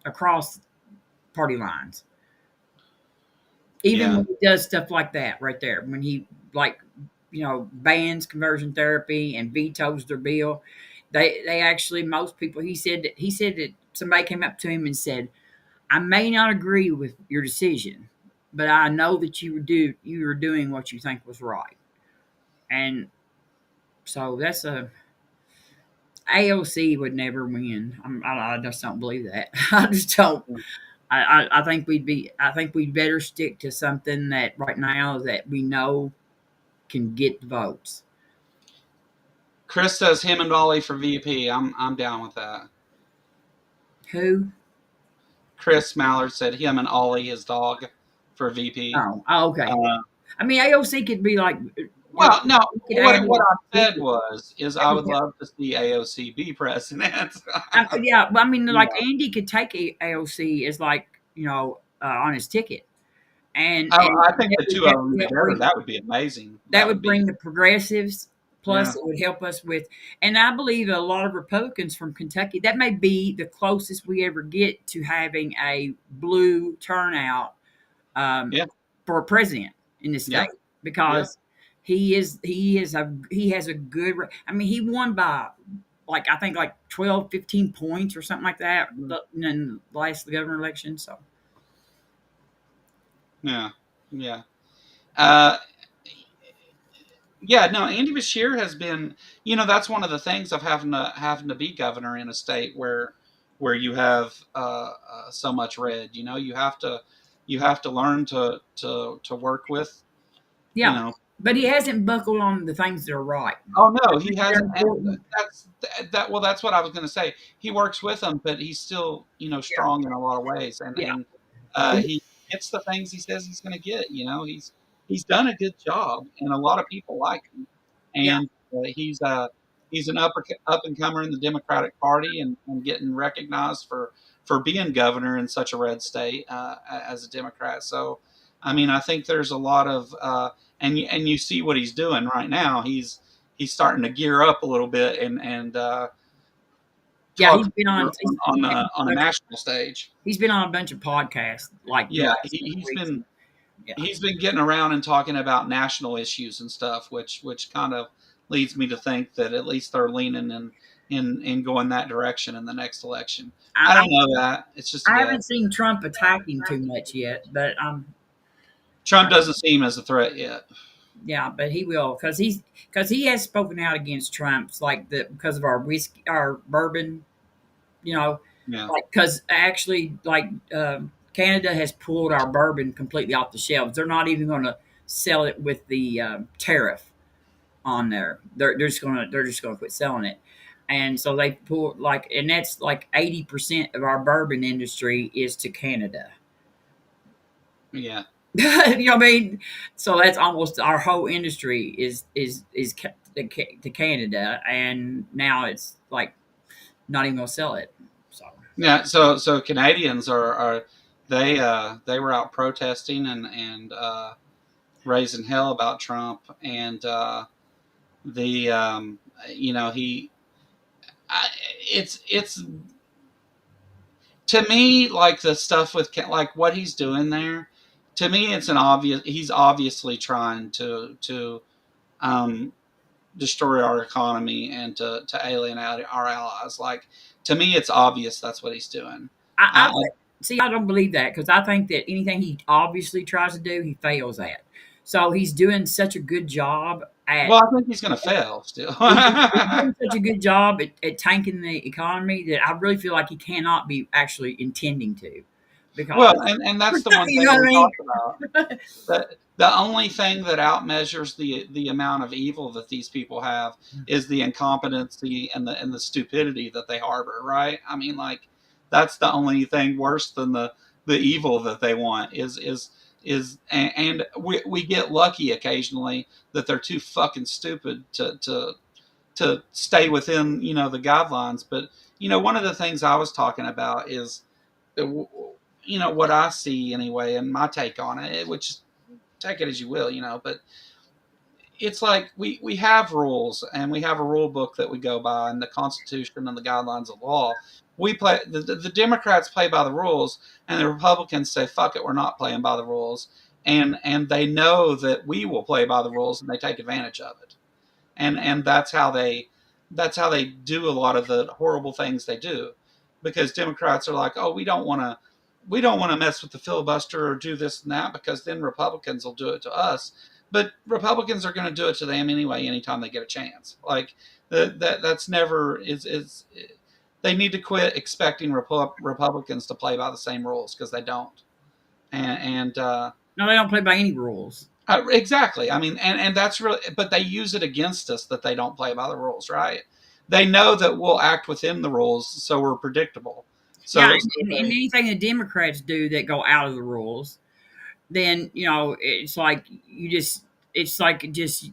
across party lines. Even when he does stuff like that right there, when he bans conversion therapy and vetoes their bill, they actually, most people, he said that somebody came up to him and said, I may not agree with your decision, but I know that you were doing what you think was right. And so that's AOC would never win. I just don't believe that. I just don't. I think we'd better stick to something that right now that we know can get the votes. Chris says him and Ollie for VP. I'm down with that. Who? Chris Mallard said him and Ollie, his dog, for VP. Oh, okay. AOC could be like You're, Well, no, you could add what a I said ticket. is That I would would love to see AOC be president. yeah, but I mean, You like know, Andy could take AOC as like on his ticket, and I think that the would, two that of them would help together, bring that would be amazing. that That would would be, bring the progressives. yeah, Plus, it would help us with, and I believe a lot of Republicans from Kentucky. That may be the closest we ever get to having a blue turnout um, yeah, for a president in this yeah, state yeah. because he has a good. I mean, he won by like I think like 12, 15 points or something like that Mhm. in the last governor election. So Yeah, yeah. Uh, yeah, no, Andy Bashir has been, that's one of the things of having to be governor in a state where you have so much red. You have to learn to work with, you yeah, know. but he hasn't buckled on the things that are right. Oh no, he They're hasn't. And important. that's that. Well, that's what I was going to say. He works with them, but he's still, Yeah, strong in a lot of ways, and yeah. he gets the things he says he's going to get. He's done a good job, and a lot of people like him. Yeah, And he's an up and comer in the Democratic Party, and getting recognized for being governor in such a red state as a Democrat. So, I mean, I think there's a lot of and you see what he's doing right now. He's starting to gear up a little bit and yeah. talk on a national stage. He's been on a bunch of podcasts like the Yeah, last couple of he's weeks. been Yeah, he's been getting around and talking about national issues and stuff, which kind of leads me to think that at least they're leaning in going that direction in the next election. I I, don't know that. It's just a I guess. haven't seen Trump attacking too much yet, but Trump doesn't seem as a threat yet. yeah, but he will because he has spoken out against Trump's like the because of our whiskey, our bourbon, you know, Yeah. like because actually like Canada has pulled our bourbon completely off the shelves. They're not even going to sell it with the tariff on there. They're just gonna quit selling it. And so they pull like, and that's like 80% of our bourbon industry is to Canada. Yeah. You know what I mean? So that's almost our whole industry to Canada, and now it's like not even gonna sell it. So Yeah. So Canadians are they were out protesting and raising hell about Trump and the he it's to me, like the stuff with like what he's doing there. To me, it's an obvious. He's obviously trying to um, destroy our economy and to alienate our allies. Like, to me, it's obvious that's what he's doing. I Uh, see. I don't believe that because I think that anything he obviously tries to do, he fails at. So he's doing such a good job at well, I think he's going to fail still. he's doing such a good job at tanking the economy that I really feel like he cannot be actually intending to, Well, because and that's the one you thing know what we I mean. talked about. The only thing that outmeasures the amount of evil that these people have is the incompetency and the stupidity that they harbor, right? I mean, like that's the only thing worse than the evil that they want and we get lucky occasionally that they're too fucking stupid to stay within the guidelines. But one of the things I was talking about is what I see anyway, and my take on it, which take it as you will, but it's like we have rules and we have a rule book that we go by and the Constitution and the guidelines of law. We play the Democrats play by the rules, and the Republicans say fuck it, we're not playing by the rules, and they know that we will play by the rules and they take advantage of it, and that's how they do a lot of the horrible things they do, because Democrats are like, oh, we don't want to mess with the filibuster or do this and that because then Republicans will do it to us. But Republicans are going to do it to them anyway anytime they get a chance. Like that's never is they need to quit expecting Republicans to play by the same rules, because they don't. And No, they don't play by any rules. exactly. I mean, and that's really, but they use it against us that they don't play by the rules, right? They know that we'll act within the rules, so we're predictable. Yeah, So, and anything the Democrats do that go out of the rules, then it's like you just it's like just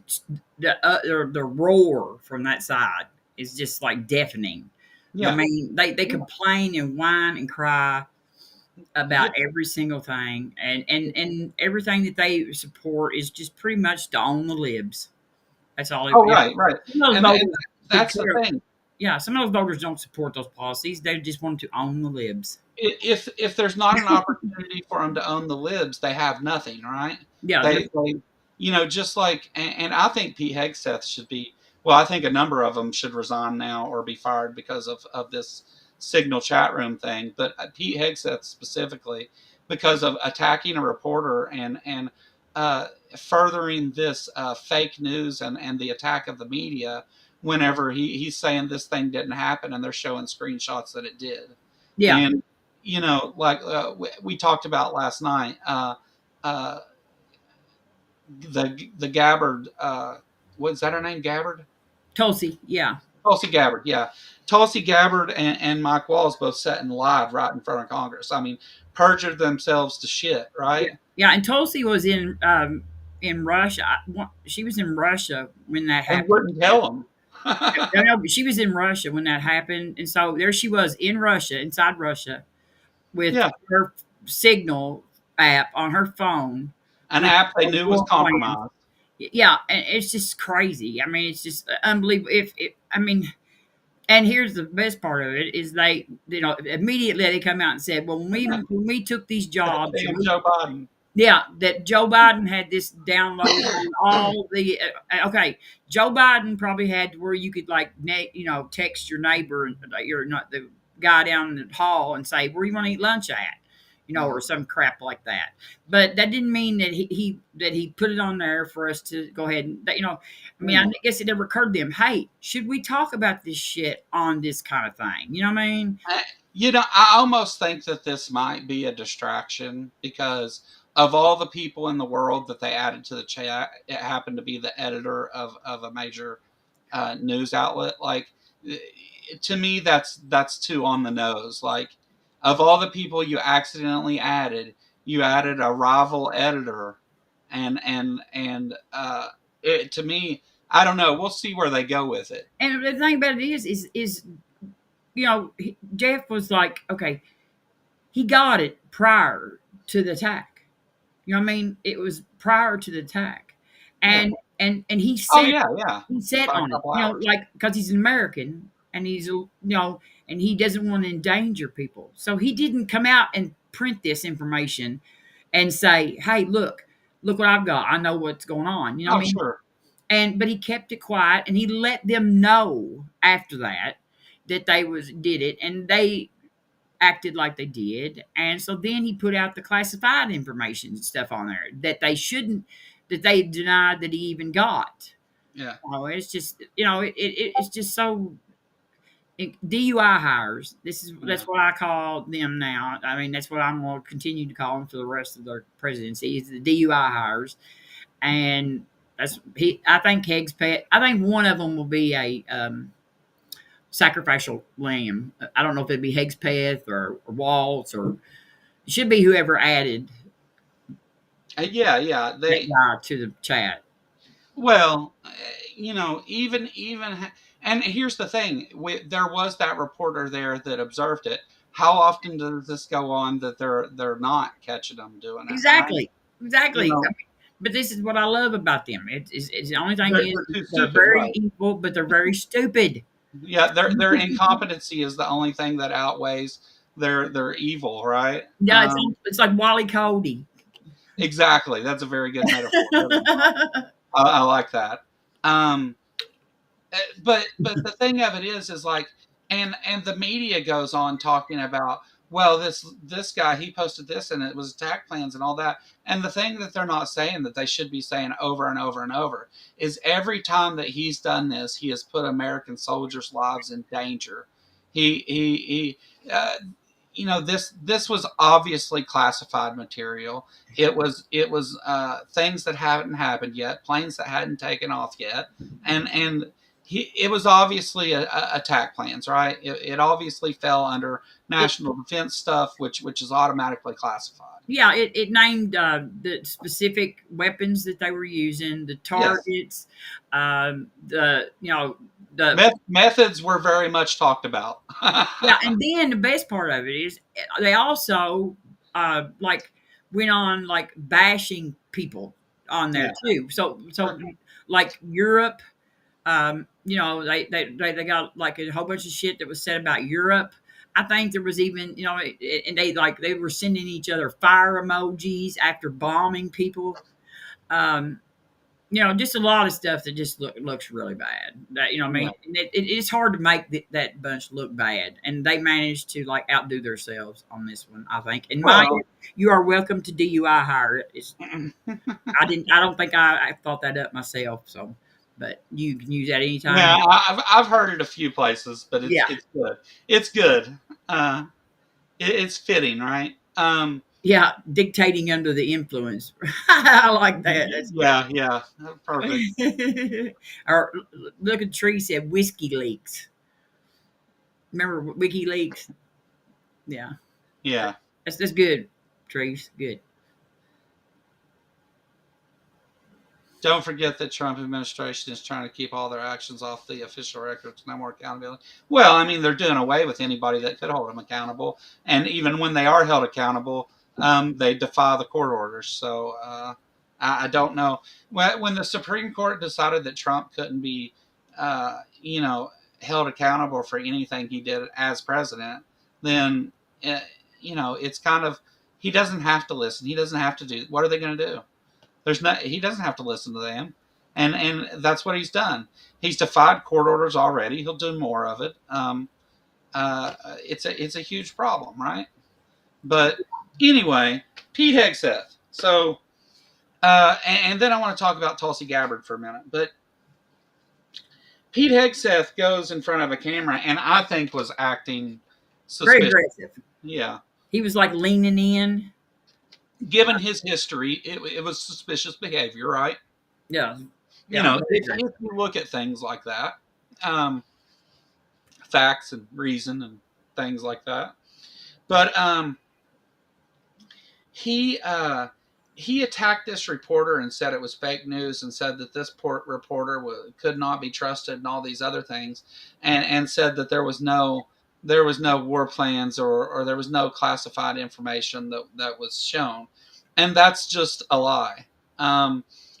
the roar from that side is just like deafening. I Yeah. mean, they complain and whine and cry Yeah. about every single thing, and everything that they support is just pretty much to own the libs. That's all. Oh, right, right. Some of those And voters could that's the care. thing. Yeah, some of those voters don't support those policies. They just want to own the libs. If there's not an opportunity for them to own the libs, they have nothing, right? Yeah, They just like, and I think Pete Hegseth should be. Well, I think a number of them should resign now or be fired because of this Signal chat room thing. But Pete Hegseth specifically, because of attacking a reporter and uh, furthering this fake news and the attack of the media. Whenever he's saying this thing didn't happen, and they're showing screenshots that it did, yeah. and like we talked about last night, uh, the Gabbard, was that her name, Gabbard? Tulsi, yeah. Tulsi Gabbard, yeah. Tulsi Gabbard and Mike Walls both sat and lied right in front of Congress. I mean, perjured themselves to shit, Yeah, right? yeah, and Tulsi was in Russia. She was in Russia when that And happened. wouldn't tell them. No, no, but she was in Russia when that happened, and so there she was in Russia, inside Russia, with Yeah, her Signal app on her phone an with app they a knew was war plan. compromised. Yeah, and it's just crazy. I mean, it's just unbelievable. I mean, and here's the best part of it is they, immediately they come out and said, well, Yeah, when we took these jobs, damn Joe Biden. yeah, that Joe Biden had this download on all the. Okay, Joe Biden probably had where you could like text your neighbor, your not the guy down the hall, and say where you want to eat lunch at, or some crap like that. But that didn't mean that he put it on there for us to go ahead and I mean, I guess it never occurred to him. Hey, should we talk about this shit on this kind of thing? You know what I mean? I almost think that this might be a distraction because of all the people in the world that they added to the chat, it happened to be the editor of a major news outlet. Like, to me, that's too on the nose. Like, of all the people you accidentally added, you added a rival editor, and to me, I don't know. We'll see where they go with it. And the thing about it is Jeff was like, okay, he got it prior to the attack. You know what I mean? It was prior to the attack, Yeah. and Oh yeah, yeah. he set By a on it. couple hours. Like because he's an American and he's and he doesn't want to endanger people, so he didn't come out and print this information and say, "Hey, look what I've got. I know what's going on." You know what Oh I mean? sure. But he kept it quiet and he let them know after that they did it, and they acted like they did. And so then he put out the classified information and stuff on there that they shouldn't, that they denied that he even got. Yeah. Oh, it's just, it's just so DUI hires. That's Yeah. what I call them now. I mean, that's what I'm going to continue to call them for the rest of their presidency is the DUI hires. And I think Heg's pet, I think one of them will be a, sacrificial lamb. I don't know if it'd be Hegspeth or Waltz or it should be whoever added Yeah. that guy to the chat. Well, and here's the thing: there was that reporter there that observed it. How often does this go on that they're not catching them doing it? Right? Exactly. Exactly. You know, I mean, but this is what I love about them. It's the only thing they're too they're stupid, very right? evil, but they're very stupid. Yeah, their incompetency is the only thing that outweighs their evil, right? Yeah, it's like Wally Cody. Exactly. That's a very good metaphor. I like that. Um, but the thing of it is like, and the media goes on talking about, well, this guy, he posted this and it was attack plans and all that. And the thing that they're not saying, that they should be saying over and over and over, is every time that he's done this, he has put American soldiers' lives in danger. He this was obviously classified material. It was things that hadn't happened yet, planes that hadn't taken off yet, and it was obviously attack plans, right? It obviously fell under It, national defense stuff, which is automatically classified. yeah, it named the specific weapons that they were using, the Yes. targets, the the Methods were very much talked about. yeah, and then the best part of it is they also like went on like bashing people on there Yeah. too. So like Europe, they got like a whole bunch of shit that was said about Europe. I think there was even, and they were sending each other fire emojis after bombing people. Um, just a lot of stuff that just looks really bad. That I Yeah. mean, it's hard to make that bunch look bad, and they managed to like outdo themselves on this one. I think. And Maya, Well, you are welcome to DUI hire. I don't think I thought that up myself. So, but you can use that anytime. yeah, I've heard it a few places, but Yeah, it's good. It's good. Uh, it's fitting, right? yeah, dictating under the influence. I like that. That's Yeah, yeah, perfect. good. Or look at Tree said whiskey leaks. Remember WikiLeaks? Yeah. Yeah. That's good, Trees. Good. Don't forget that Trump administration is trying to keep all their actions off the official records. No more accountability. Well, I mean, they're doing away with anybody that could hold them accountable, and even when they are held accountable, they defy the court orders. So I don't know when the Supreme Court decided that Trump couldn't be, held accountable for anything he did as president. Then, uh, it's kind of he doesn't have to listen. He doesn't have to do. What are they going to do? He doesn't have to listen to them, and that's what he's done. He's defied court orders already. He'll do more of it. It's a huge problem, right? But anyway, Pete Hegseth. So and then I want to talk about Tulsi Gabbard for a minute. But Pete Hegseth goes in front of a camera, and I think was acting Very suspicious. aggressive. Yeah, He was like leaning in. given his history, it was suspicious behavior, right? Yeah. You Yeah. know, Very if you look at things like that, um, facts and reason and things like that. But he uh, he attacked this reporter and said it was fake news and said that this reporter could not be trusted and all these other things, and said that there was no war plans or there was no classified information that was shown, and that's just a lie.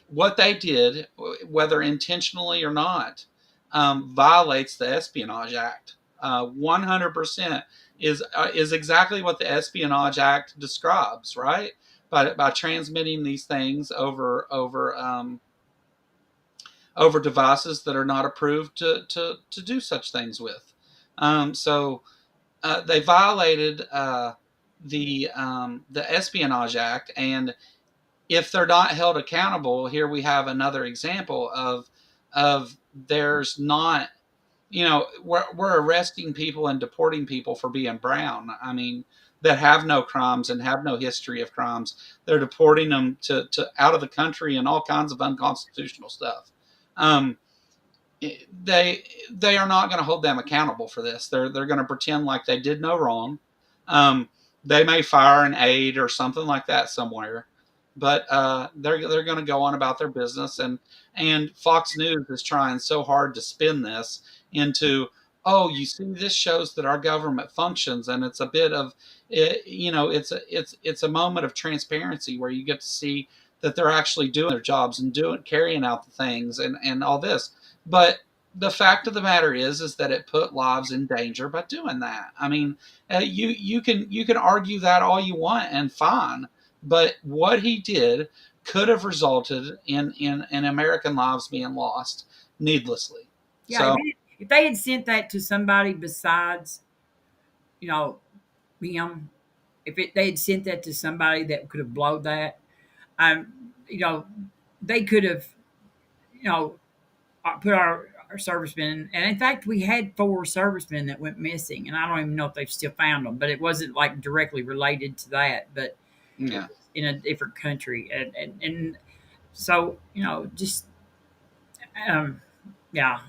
What they did, whether intentionally or not, violates the Espionage Act. 100% is exactly what the Espionage Act describes, right? By transmitting these things over devices that are not approved to do such things with. So they violated the Espionage Act, and if they're not held accountable, here we have another example of there's not, we're arresting people and deporting people for being brown. I mean, that have no crimes and have no history of crimes. They're deporting them to out of the country and all kinds of unconstitutional stuff. Um, they are not going to hold them accountable for this. They're going to pretend like they did no wrong. Um, they may fire an aide or something like that somewhere, but they're going to go on about their business. And Fox News is trying so hard to spin this into, oh, you see, this shows that our government functions, and it's a bit of it's a moment of transparency where you get to see that they're actually doing their jobs and carrying out the things and all this. But the fact of the matter is that it put lives in danger by doing that. I mean, you can argue that all you want and fine, but what he did could have resulted in American lives being lost needlessly. Yeah. If, So if they had sent that to somebody besides, you know, him, they had sent that to somebody that could have blowed that, um, you know, they could have, put our servicemen. And in fact, we had 4 servicemen that went missing, and I don't even know if they've still found them. But it wasn't like directly related to that, but it yeah, was in a different country, and so just um, yeah,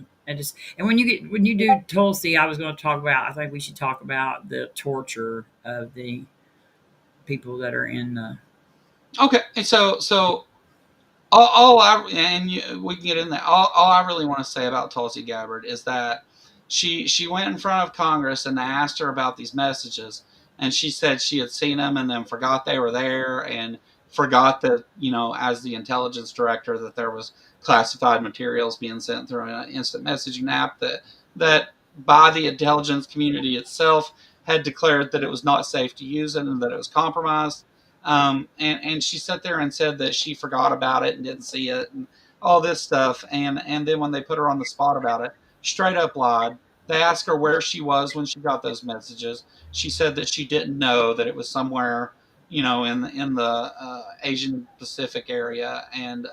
And when you do Tulsi, I was going to talk about. I think we should talk about the torture of the people that are in the. Okay, and so all I and we can get in there. All I really want to say about Tulsi Gabbard is that she went in front of Congress and they asked her about these messages, and she said she had seen them and then forgot they were there and forgot that as the intelligence director that there was classified materials being sent through an instant messaging app that by the intelligence community itself had declared that it was not safe to use it and that it was compromised. And she sat there and said that she forgot about it and didn't see it and all this stuff. And then when they put her on the spot about it, straight up lied. They asked her where she was when she got those messages. She said that she didn't know, that it was somewhere, in the Asian Pacific area, and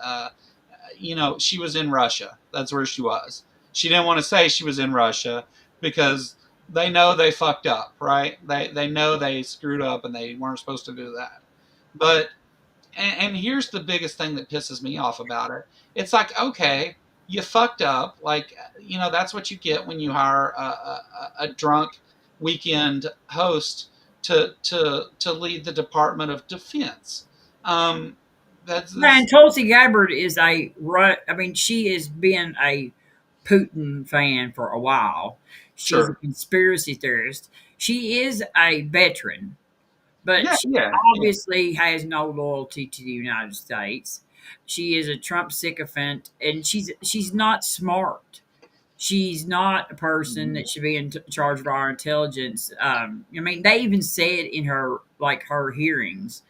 she was in Russia. That's where she was. She didn't want to say she was in Russia because they know they fucked up, right? They know they screwed up and they weren't supposed to do that. But and here's the biggest thing that pisses me off about it. It's like, okay, you fucked up. Like, that's what you get when you hire a drunk weekend host to lead the Department of Defense. And Tulsi Gabbard is I mean, she has been a Putin fan for a while. She's a Sure. conspiracy theorist. She is a veteran, but Yeah, she yeah. obviously has no loyalty to the United States. She is a Trump sycophant, and she's not smart. She's not a person that should be in charge of our intelligence. I mean, they even said in her hearings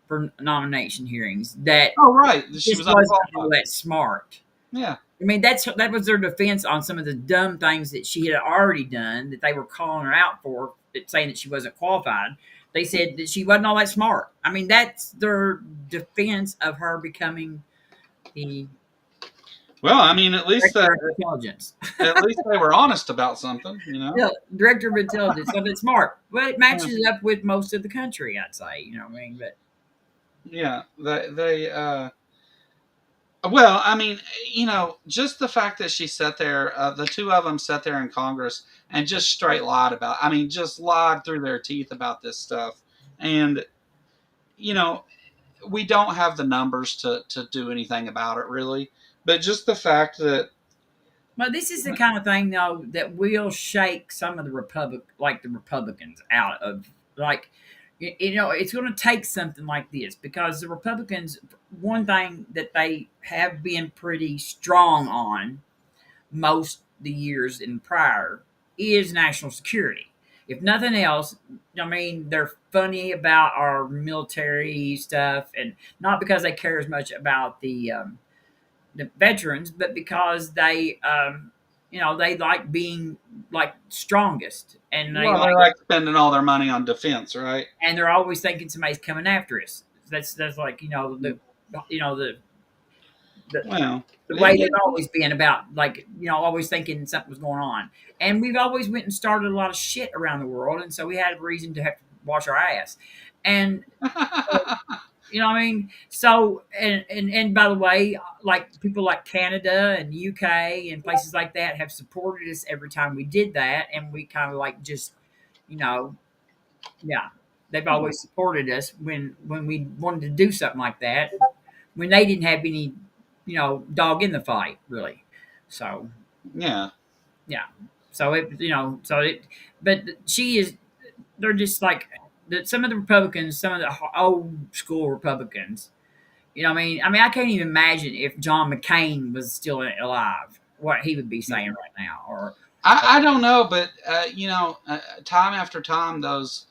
for nomination hearings that Oh, right. She this was wasn't all unqualified. that smart. Yeah. I mean, that was their defense on some of the dumb things that she had already done that they were calling her out for, saying that she wasn't qualified. They said that she wasn't all that smart. I mean, that's their defense of her becoming the Well, I mean, director of intelligence. at least they were honest about something. Yeah, director of intelligence. So that's smart. Well, it matches up with most of the country, I'd say. You know what I mean? But Yeah, they well, I mean, just the fact that she sat there, the two of them sat there in Congress and just straight lied about. I mean, just lied through their teeth about this stuff, and you know, we don't have the numbers to do anything about it really. But just the fact that well, this is the kind of thing though that will shake some of the the Republicans out of like, it's going to take something like this because the Republicans, one thing that they have been pretty strong on most the years in prior is national security. If nothing else, I mean, they're funny about our military stuff, and not because they care as much about the veterans, but because they like being like strongest, and well, they like spending all their money on defense, right? and they're always thinking somebody's coming after us. That's like you know the Well, the way yeah, they've always been about like always thinking something was going on, and we've always went and started a lot of shit around the world, and so we had a reason to have to wash our ass, and you know what I mean? So, and by the way, like people like Canada and UK and places like that have supported us every time we did that, and we kind of like just, you know, yeah, they've always supported us when we wanted to do something like that, when they didn't have any, dog in the fight really. So yeah. yeah, so but she is, they're just like some of the Republicans, some of the old school Republicans. You know what I mean? I can't even imagine if John McCain was still alive, what he would be saying right now. Or I don't know, but time after time, those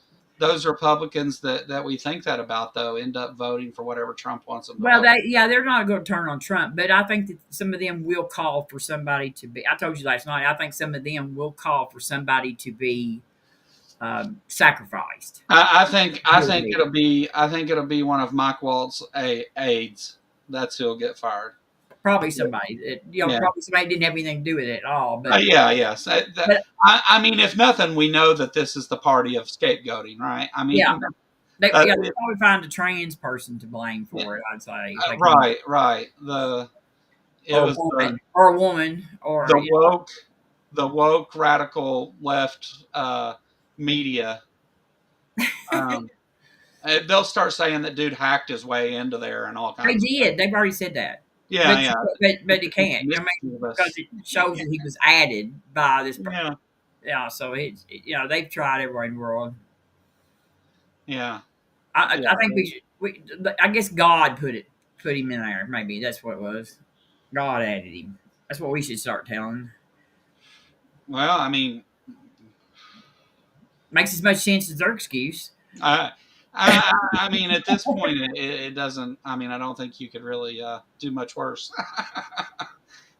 Republicans that we think that about though end up voting for whatever Trump wants them to well, vote. they're not going to turn on Trump, but I think that some of them will call for somebody to be. I told you last night. I think some of them will call for somebody to be sacrificed. I think it'll be one of Mike Waltz's aides. That's who'll get fired. Probably somebody that Yeah. probably somebody didn't have anything to do with it at all. But Yeah, yes. but I mean, if nothing, we know that this is the party of scapegoating, right? I mean, yeah, they uh, probably find a trans person to blame for it. I'd say. right. It was or a woman, or the woke the woke radical left media. Um, they'll start saying that dude hacked his way into there and all they kinds of did. things. They've already said that, Yeah, yeah. but they It's can't. You know what I mean? Because mischievous. it shows that he was added by this. Yeah, Yeah, so they've tried everywhere in the world. yeah, I yeah. think I guess God put him in there. Maybe that's what it was. God added him. That's what we should start telling. Well, I mean, Makes as much sense as their excuse. I, I mean, at this point, it doesn't. I mean, I don't think you could really do much worse.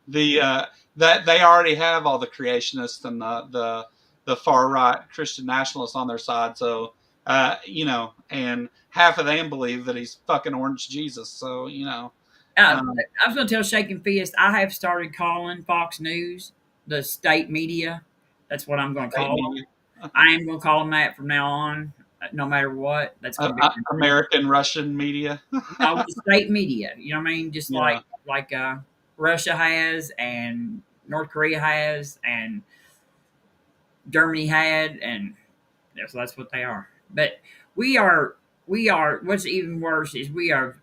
the That they already have all the creationists and the far right Christian nationalists on their side. So and half of them believe that he's fucking Orange Jesus. So um, I was going to tell Shaking Fist, I have started calling Fox News the state media. That's what I'm going to state call them. media, I am going to call them that from now on, no matter what. That's going to be American Russian media. no, the state media. You know what I mean? Just Yeah, like Russia has, and North Korea has, and Germany had, and so that's what they are. But we are What's even worse is we are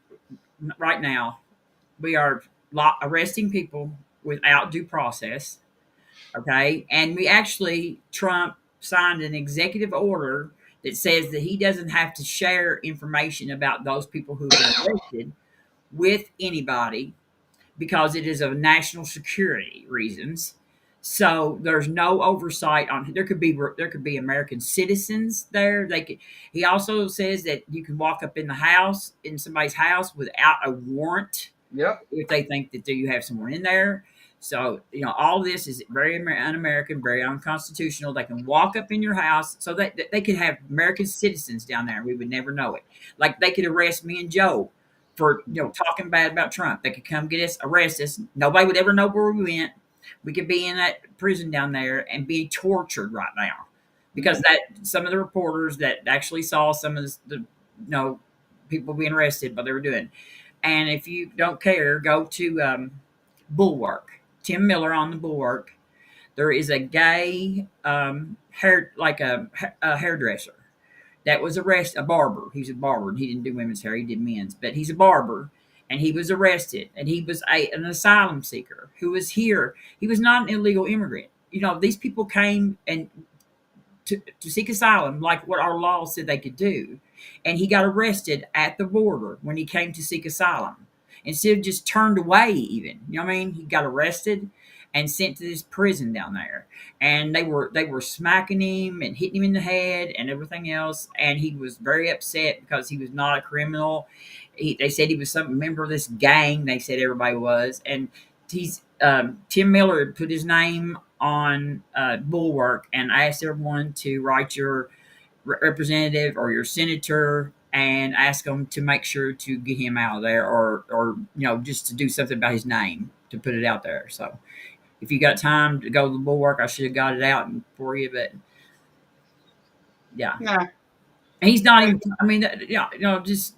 right now. We are arresting people without due process. Okay, and we actually Trump signed an executive order that says that he doesn't have to share information about those people who've been arrested with anybody because it is of national security reasons. So there's no oversight on. There could be American citizens there. They could. He also says that you can walk up in somebody's house without a warrant yep. if they think that you have someone in there. So all this is very un-American, very unconstitutional. They can walk up in your house, so that they could have American citizens down there. We would never know it. Like they could arrest me and Joe for talking bad about Trump. They could come get us, arrest us. Nobody would ever know where we went. We could be in that prison down there and be tortured right now because that some of the reporters that actually saw some of the people being arrested, what they were doing. And if you don't care, go to Bulwark. Tim Miller on the Bulwark. There is a gay a hairdresser that was arrested. A barber. He's a barber. And he didn't do women's hair. He did men's. But he's a barber, and he was arrested. And he was an asylum seeker who was here. He was not an illegal immigrant. These people came and to seek asylum, like what our law said they could do. And he got arrested at the border when he came to seek asylum. Instead of just turned away, even. You know what I mean? He got arrested and sent to this prison down there. And they were smacking him and hitting him in the head and everything else. And he was very upset because he was not a criminal. They said he was some member of this gang. They said everybody was. And Tim Miller put his name on Bulwark and asked everyone to write your representative or your senator and ask them to make sure to get him out of there, or just to do something about his name to put it out there. So if you got time to go to the Bulwark, I should have got it out for you, but yeah. Yeah. And he's not even. I mean, just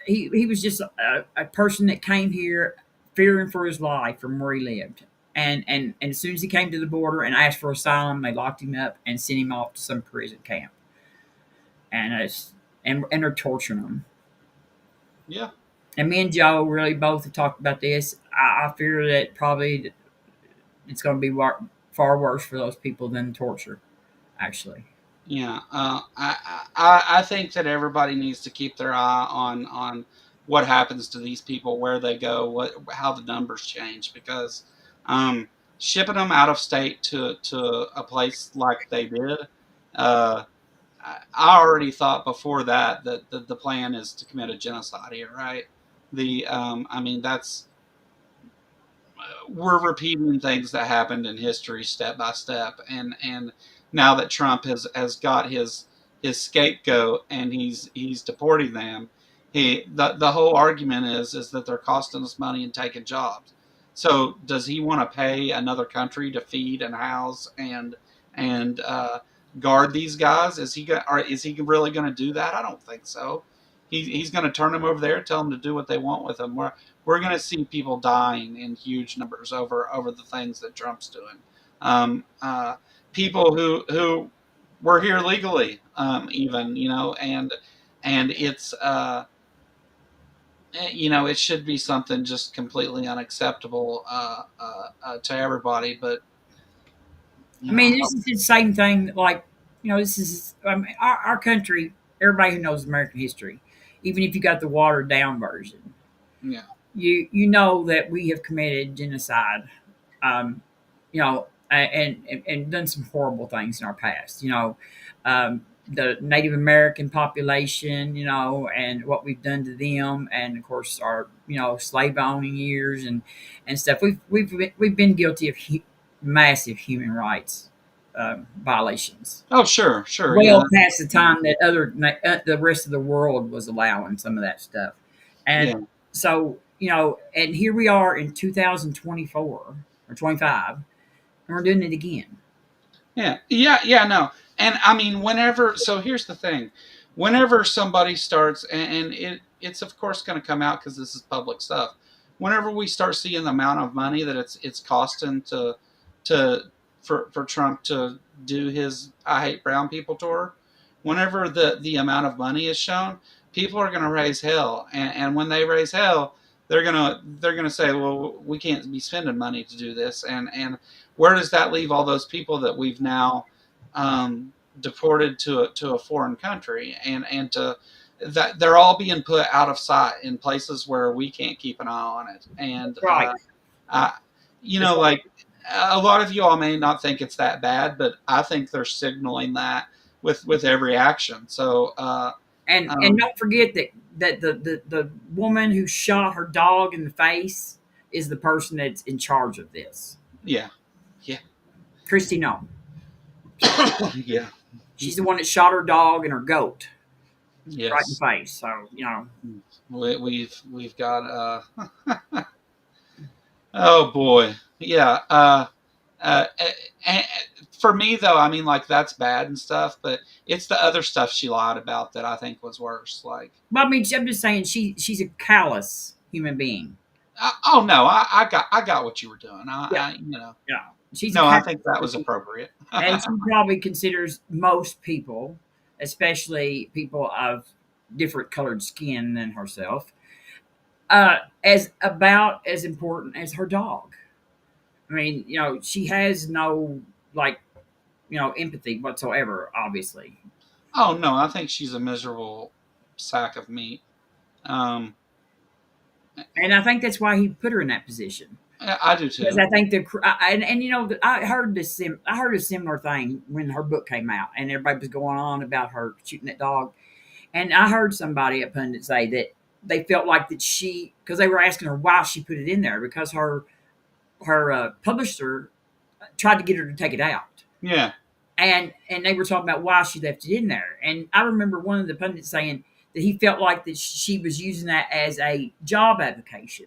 he was just a person that came here fearing for his life from where he lived. And as soon as he came to the border and asked for asylum, they locked him up and sent him off to some prison camp. And they're torturing him. Yeah. And me and Joe really both have talked about this. I fear that probably it's going to be far worse for those people than torture, actually. Yeah. I think that everybody needs to keep their eye on what happens to these people, where they go, how the numbers change, because shipping them out of state to a place like they did. I already thought before that the plan is to commit a genocide here, right? I mean, we're repeating things that happened in history step by step, and now that Trump has got his scapegoat and he's deporting them, the whole argument is that they're costing us money and taking jobs. So does he want to pay another country to feed and house and guard these guys? Is he really going to do that? I don't think so. He's going to turn them over there, tell them to do what they want with them. We're we're going to see people dying in huge numbers over the things that Trump's doing. People who were here legally, even, and it's it should be something just completely unacceptable to everybody. But I mean, this is the same thing. Like, this is our country. Everybody who knows American history, even if you got the watered down version, yeah, you know that we have committed genocide, and done some horrible things in our past. The Native American population, and what we've done to them, and of course our slave owning years and stuff. We've been guilty of massive human rights violations. oh sure, yeah, Well past the time that the rest of the world was allowing some of that stuff, and yeah. so and here we are in 2024 or 25, and we're doing it again. Yeah, no. And I mean, so here's the thing. Whenever somebody starts, and it's of course going to come out because this is public stuff. Whenever we start seeing the amount of money that it's costing to for Trump to do his "I Hate Brown People" tour, whenever the amount of money is shown, people are going to raise hell, and when they raise hell, they're gonna say, well, we can't be spending money to do this, and where does that leave all those people that we've now deported to a foreign country, and to that they're all being put out of sight in places where we can't keep an eye on it, and Right. I, That's right. like a lot of you all may not think it's that bad, but I think they're signaling that with every action. So And don't forget that the woman who shot her dog in the face is the person that's in charge of this. yeah, yeah, Christy No. yeah, She's the one that shot her dog and her goat right in the yes. face. So, We've got oh boy, yeah. Uh, and for me though, I mean, like that's bad and stuff, but it's the other stuff she lied about that I think was worse. Like, but I mean, I'm just saying she's a callous human being. oh no, I got what you were doing. Yeah. I. Yeah. She's a No, I callous think that was human appropriate. being. And she probably considers most people, especially people of different colored skin than herself, as about as important as her dog. I mean, she has no like, empathy whatsoever, obviously. Oh no, I think she's a miserable sack of meat. Um, And I think that's why he put her in that position. I do Because too. I think I heard I heard a similar thing when her book came out, and everybody was going on about her shooting that dog. And I heard somebody, a pundit, say that they felt like that because they were asking her why she put it in there, because her publisher tried to get her to take it out. Yeah, And they were talking about why she left it in there. And I remember one of the pundits saying that he felt like that she was using that as a job application.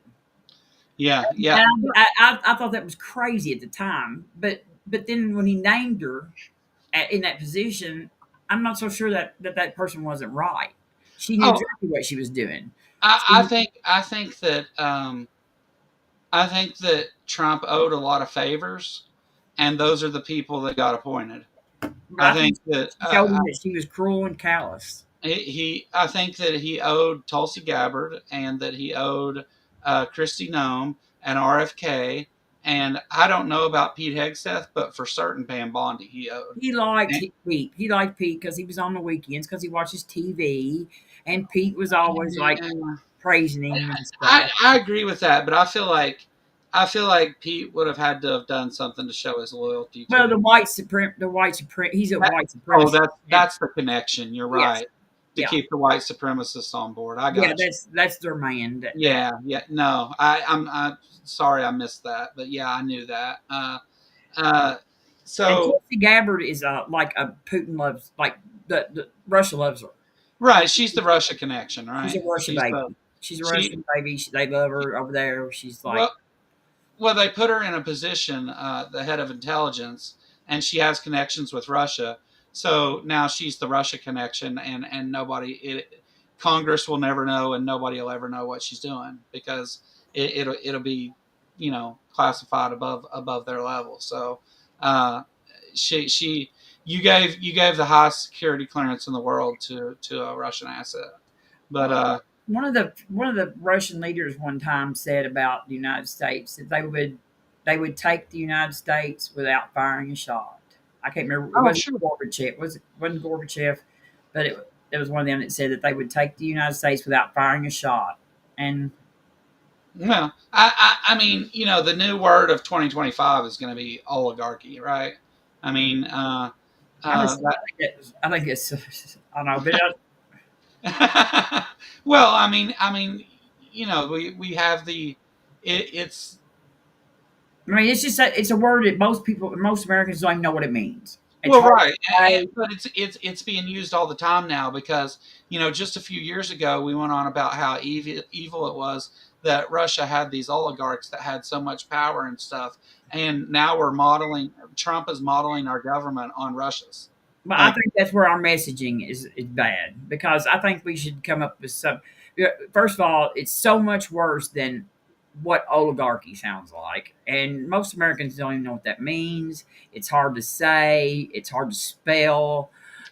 yeah. And I thought that was crazy at the time, but then when he named her in that position, I'm not so sure that person wasn't right. She knew Oh, exactly what she was doing. I She, think I think that Trump owed a lot of favors, and those are the people that got appointed. but I I think think that she showed him that she was cruel and callous. I think that he owed Tulsi Gabbard, and that he owed Kristi Noem and RFK, and I don't know about Pete Hegseth, but for certain Pam Bondi he owed. He liked And, Pete. He liked Pete because he was on the weekends, because he watches TV, and Pete was always like praising him and stuff. I agree with that, but I feel like Pete would have had to have done something to show his loyalty Well, to. he's a That, white oh, supremacist. And that's the connection. You're yes, right. To yeah, keep the white supremacists on board. I yeah, got you. that's their man. Yeah. No, I'm sorry I missed that, but yeah, I knew that. Uh, And so Tulsi Gabbard is like a Putin loves, like the Russia loves her. right, she's the Russia connection, She's a right? Russia She's the baby. She's a she Russian baby. They love her over there. She's like, well, well, they put her in a position, the head of intelligence, and she has connections with Russia. So now she's the Russia connection, and Congress will never know, and nobody will ever know what she's doing because it'll be, classified above their level. So, uh, she you gave the highest security clearance in the world to a Russian asset, but Well, one of the Russian leaders one time said about the United States that they would take the United States without firing a shot. I can't remember. It oh wasn't sure. Gorbachev. Wasn't Gorbachev, but it was one of them that said that they would take the United States without firing a shot. And Well, I mean, the new word of 2025 is going to be oligarchy, right? I mean, I just that, I think it's I don't know, but well, I mean, we have it's I mean it's just it's a word that most Americans don't even know what it means. It's well, hard right, to say. but it's being used all the time now because just a few years ago we went on about how evil it was that Russia had these oligarchs that had so much power and stuff, and now Trump is modeling our government on Russia's. But I Like, think that's where our messaging is bad because I think we should come up with some. Yeah, first of all, it's so much worse than what oligarchy sounds like, and most Americans don't even know what that means. It's hard to say. It's hard to spell.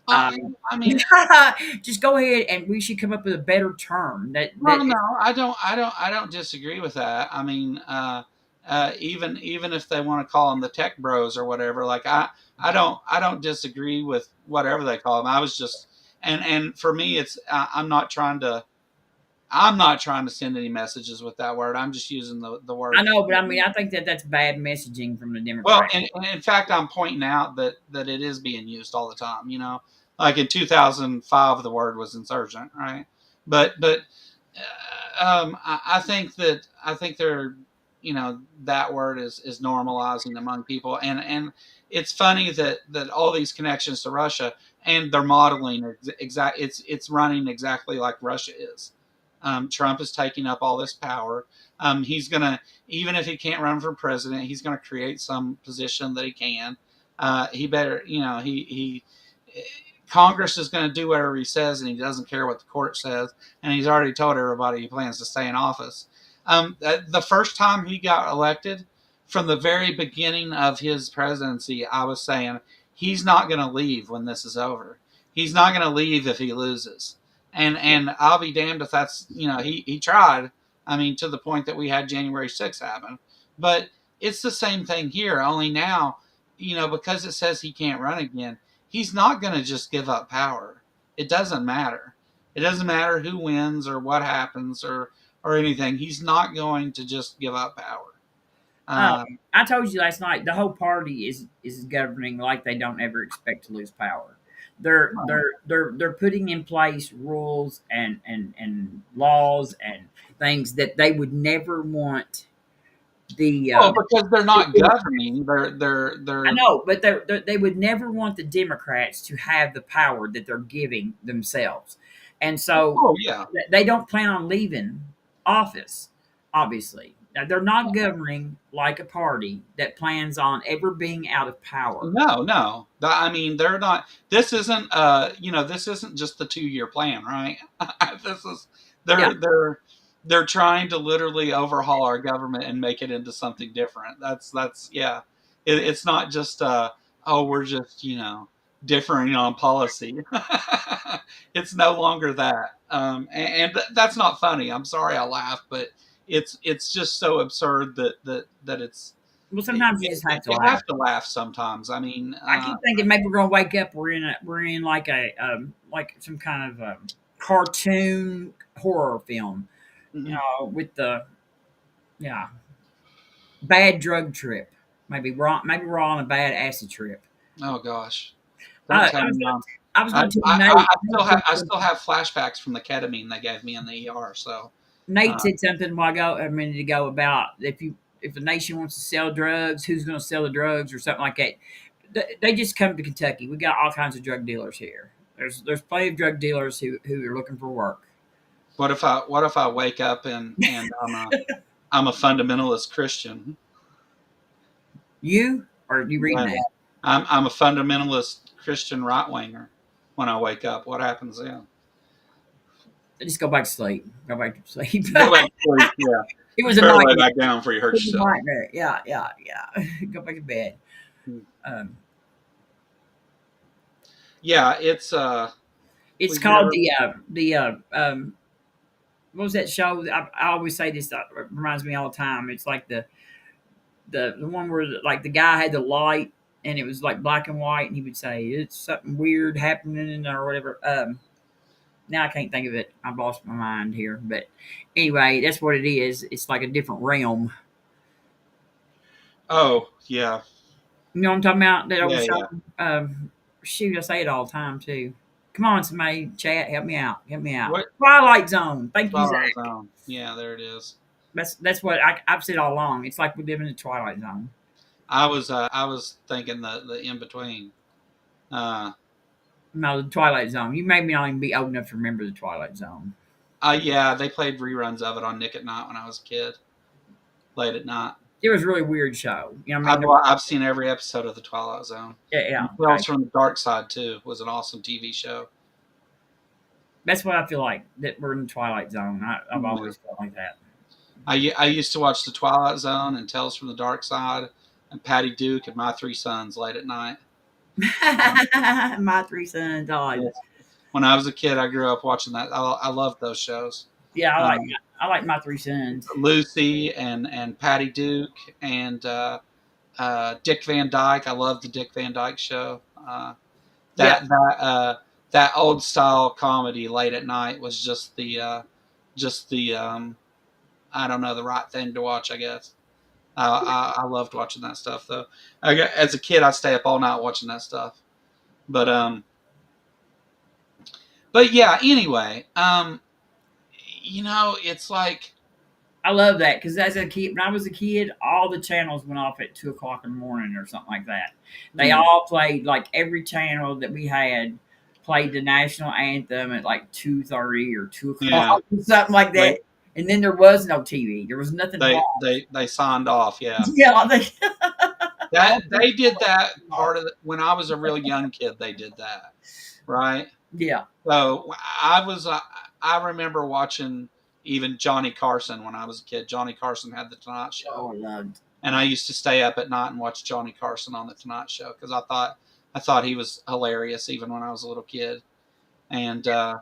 I, Um, I mean, just go ahead, and we should come up with a better term that well, no, I don't disagree with that. I mean, even if they want to call them the tech bros or whatever, like I don't disagree with whatever they call them. I was just, and for me, I'm not trying to send any messages with that word. I'm just using the I word. know, but I mean, I think that that's bad messaging from the Well, Democrats. and in fact, I'm pointing out that it is being used all the time. Like in 2005, the word was insurgent, right? But I think that word is normalizing among people, and it's funny that all these connections to Russia, and they're modeling it's running exactly like Russia is. Trump is taking up all this power. He's gonna, even if he can't run for president, he's gonna create some position that he can. He better, he Congress is going to do whatever he says, and he doesn't care what the court says. And he's already told everybody he plans to stay in office. The first time he got elected, from the very beginning of his presidency, I was saying he's not going to leave when this is over. He's not going to leave if he loses. And I'll be damned if that's, he tried. I mean, to the point that we had January 6th happen. But it's the same thing here, only now, because it says he can't run again, he's not going to just give up power. It doesn't matter. It doesn't matter who wins or what happens or anything. He's not going to just give up power. Uh, Um, I told you last night the whole party is governing like they don't ever expect to lose power. They're putting in place rules and laws and things that they would never want the well, because they're not the governing. I They're know, but they would never want the Democrats to have the power that they're giving themselves, and so oh yeah. they don't plan on leaving office. Obviously, now, they're not governing like a party that plans on ever being out of power. No, no. I mean, they're not. This isn't just the 2-year plan, right? This is Yeah, they're trying to literally overhaul our government and make it into something different. That's yeah. It's not just oh, we're just differing on policy. It's no longer that. And that's not funny. I'm sorry I laughed, but it's just so absurd that it's well, sometimes you just have to you laugh. have to laugh sometimes. I mean, I keep thinking maybe we're gonna wake up. We're in like a like some kind of cartoon horror film, mhm. with the yeah bad drug trip. Maybe we're on a bad acid trip. Oh gosh, don't I tell was me. gonna I was I, gonna tell I, Nate. I I still have flashbacks from the ketamine they gave me in the ER. So Nate uh, said something a minute ago about if a nation wants to sell drugs, who's going to sell the drugs or something like that. They just come to Kentucky. We got all kinds of drug dealers here. There's plenty of drug dealers who are looking for work. what if I wake up and I'm a fundamentalist Christian? You or you reading Yeah. that? I'm a fundamentalist Christian right winger. When I wake up, what happens then? Just go back to sleep. Go back to sleep. Go back to sleep. Yeah. It was You a better lay nightmare. back down before you hurt It was a yourself. nightmare. Yeah, yeah, yeah. Go back to bed. Um, Yeah, it's we've called never. what was that show? I always say this. It reminds me all the time. It's like the one where like the guy had the light and it was like black and white, and he would say it's something weird happening or whatever. Now I can't think of it. I've lost my mind here, but anyway, that's what it is. It's like a different realm. Oh, yeah. You know what I'm talking about? That old Yeah, yeah. show. Shoot, I say it all the time too. Come on, somebody, chat, help me out. Help me out. What? Twilight Zone. Thank you, Twilight Zach. Zone. Yeah, there it is. That's what I've said all along. It's like we live in the Twilight Zone. I was thinking the in between. Uh, No, the Twilight Zone. You made me not even be old enough to remember the Twilight Zone. yeah, they played reruns of it on Nick at Night when I was a kid, late at night. It was a really weird show. You know what I mean? I've seen every episode of the Twilight Zone. Yeah, yeah. And Tales from the Dark Side too was an awesome TV show. That's what I feel like, that we're in the Twilight Zone. I've Yeah. always felt like that. I used to watch the Twilight Zone and Tales from the Dark Side and Patty Duke and My Three Sons late at night. My Three Sons. Oh, When I was a kid, I grew up watching that. I loved those shows. yeah, Um, I like My Three Sons. Lucy and Patty Duke and Dick Van Dyke. I love the Dick Van Dyke Show. Yeah. That old style comedy late at night was just the I don't know, the right thing to watch, I guess. I loved watching that stuff though. As a kid, I'd stay up all night watching that stuff. But yeah. Anyway, it's like. I love that because as a kid, when I was a kid, all the channels went off at 2 o'clock in the morning or something like that. They all played, like every channel that we had played the national anthem at like 2:30 or 2 o'clock, something like that. And then there was no TV. There was nothing. They signed off. Yeah. Yeah. They did that part of when I was a real young kid. They did that, right? Yeah. So I remember watching even Johnny Carson when I was a kid. Johnny Carson had the Tonight Show. Oh, I loved. And I used to stay up at night and watch Johnny Carson on the Tonight Show because I thought he was hilarious even when I was a little kid. And Johnny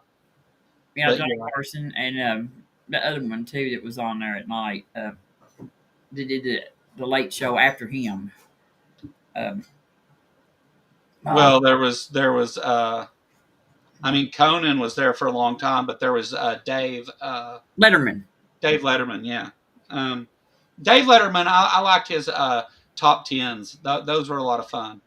Carson and the other one too that was on there at night. They did the late show after him. Well, there was Conan was there for a long time, but there was Dave Letterman. Dave Letterman, yeah. Dave Letterman, I liked his top tens. Those were a lot of fun.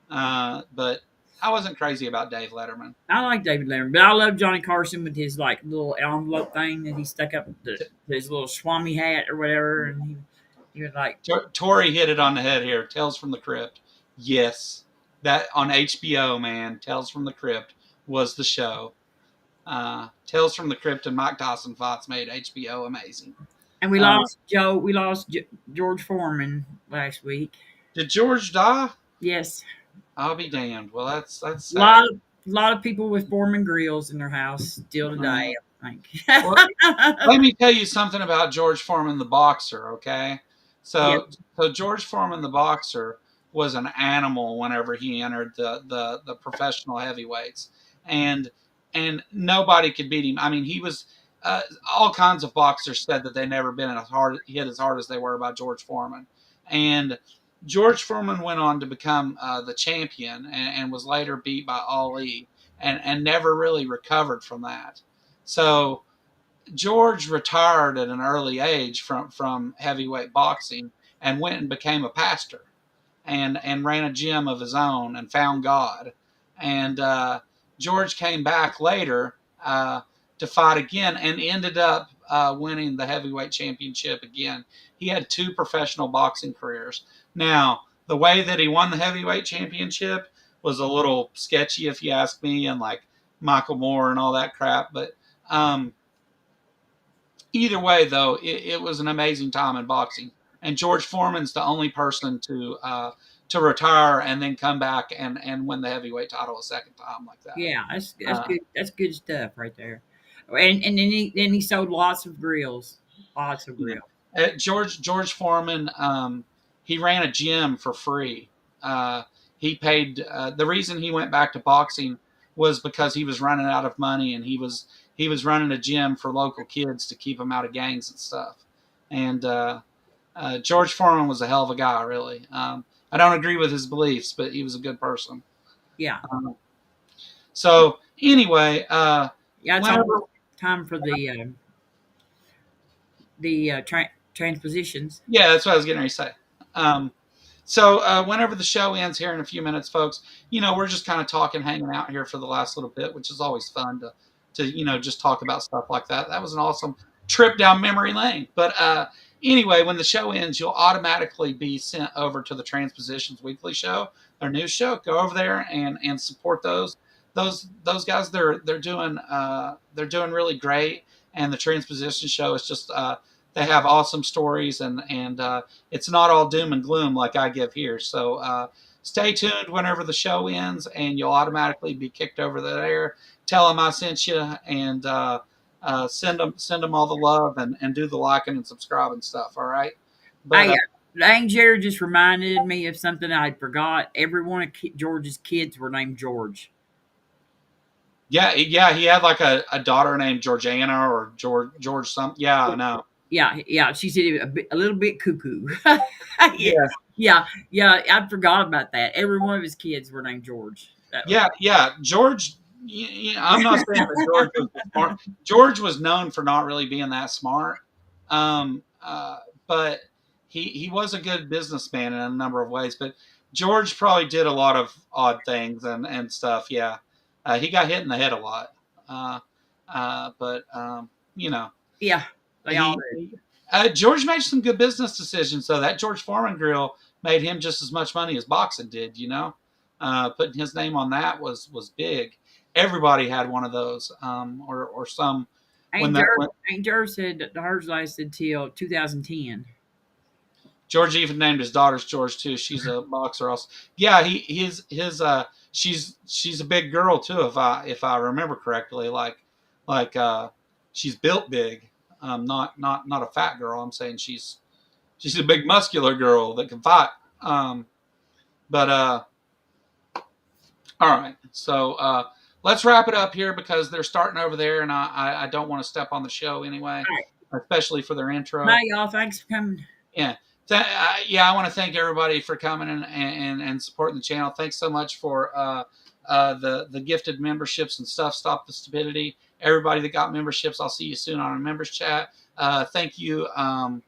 But I wasn't crazy about Dave Letterman. I like David Letterman, but I love Johnny Carson with his like little envelope thing that he stuck up his little Swami hat or whatever, and he was like. Tori hit it on the head here. Tales from the Crypt, yes, that on HBO, man. Tales from the Crypt was the show. Tales from the Crypt and Mike Tyson fights made HBO amazing. And we lost Joe. We lost George Foreman last week. Did George die? Yes. I'll be damned. Well, that's sad. A lot of people with Foreman grills in their house still today, I think. Well, let me tell you something about George Foreman the boxer, okay? So George Foreman the boxer was an animal whenever he entered the professional heavyweights, and nobody could beat him. I mean, he was all kinds of boxers said that they never been hit as hard as they were by George Foreman, and George Foreman went on to become the champion and was later beat by Ali and never really recovered from that. So George retired at an early age from heavyweight boxing and went and became a pastor and ran a gym of his own and found God. And George came back later to fight again and ended up winning the heavyweight championship again. He had 2 professional boxing careers. Now, the way that he won the heavyweight championship was a little sketchy, if you ask me, and like Michael Moore and all that crap. But either way, though, it was an amazing time in boxing. And George Foreman's the only person to retire and then come back and win the heavyweight title a second time like that. Yeah, that's good. That's good stuff right there. And then he sold lots of grills. George Foreman, he ran a gym for free. He paid. The reason he went back to boxing was because he was running out of money, and he was running a gym for local kids to keep them out of gangs and stuff. And George Foreman was a hell of a guy, really. I don't agree with his beliefs, but he was a good person. Yeah. So anyway, Yeah, it's whenever almost time for transpositions. Yeah, that's what I was getting ready to say. So whenever the show ends here in a few minutes, folks, we're just kind of talking, hanging out here for the last little bit, which is always fun to just talk about stuff like that. That was an awesome trip down memory lane. But anyway, when the show ends, you'll automatically be sent over to the Transpositions Weekly show, their news show. Go over there and support those guys. They're doing really great, and the Transposition show is just. They have awesome stories, and it's not all doom and gloom like I give here. So stay tuned whenever the show ends, and you'll automatically be kicked over there. Tell them I sent you, and send them all the love, and do the liking and subscribe and stuff. All right. But Dang, Jared just reminded me of something I'd forgot. Every one of George's kids were named George. yeah, he had like a daughter named Georgiana or George something. Yeah, I know. Yeah. She said a little bit cuckoo. Yeah. Yeah. I forgot about that. Every one of his kids were named George. Yeah. George. I'm not saying that George was smart. George was known for not really being that smart, but he was a good businessman in a number of ways. But George probably did a lot of odd things and stuff. Yeah, he got hit in the head a lot. But Yeah. They all he, George made some good business decisions. So that George Foreman grill made him just as much money as boxing did. Putting his name on that was big. Everybody had one of those, or some. Aunt Jer said that hers lasted till 2010. George even named his daughters George too. She's a boxer also. Yeah, she's a big girl too. If I remember correctly, she's built big. Not a fat girl. I'm saying she's a big muscular girl that can fight. But all right. So let's wrap it up here because they're starting over there, and I don't want to step on the show anyway, especially for their intro. Bye, y'all. Thanks for coming. Yeah. I want to thank everybody for coming and supporting the channel. Thanks so much for the gifted memberships and stuff. Stop the stupidity. Everybody that got memberships, I'll see you soon on our members chat. Thank you for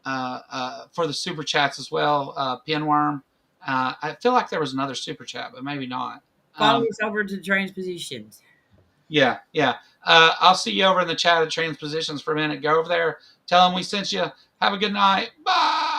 the super chats as well. Pinworm. I feel like there was another super chat, but maybe not. Follow us over to Transpositions. Yeah. I'll see you over in the chat at Transpositions for a minute. Go over there. Tell them we sent you. Have a good night. Bye.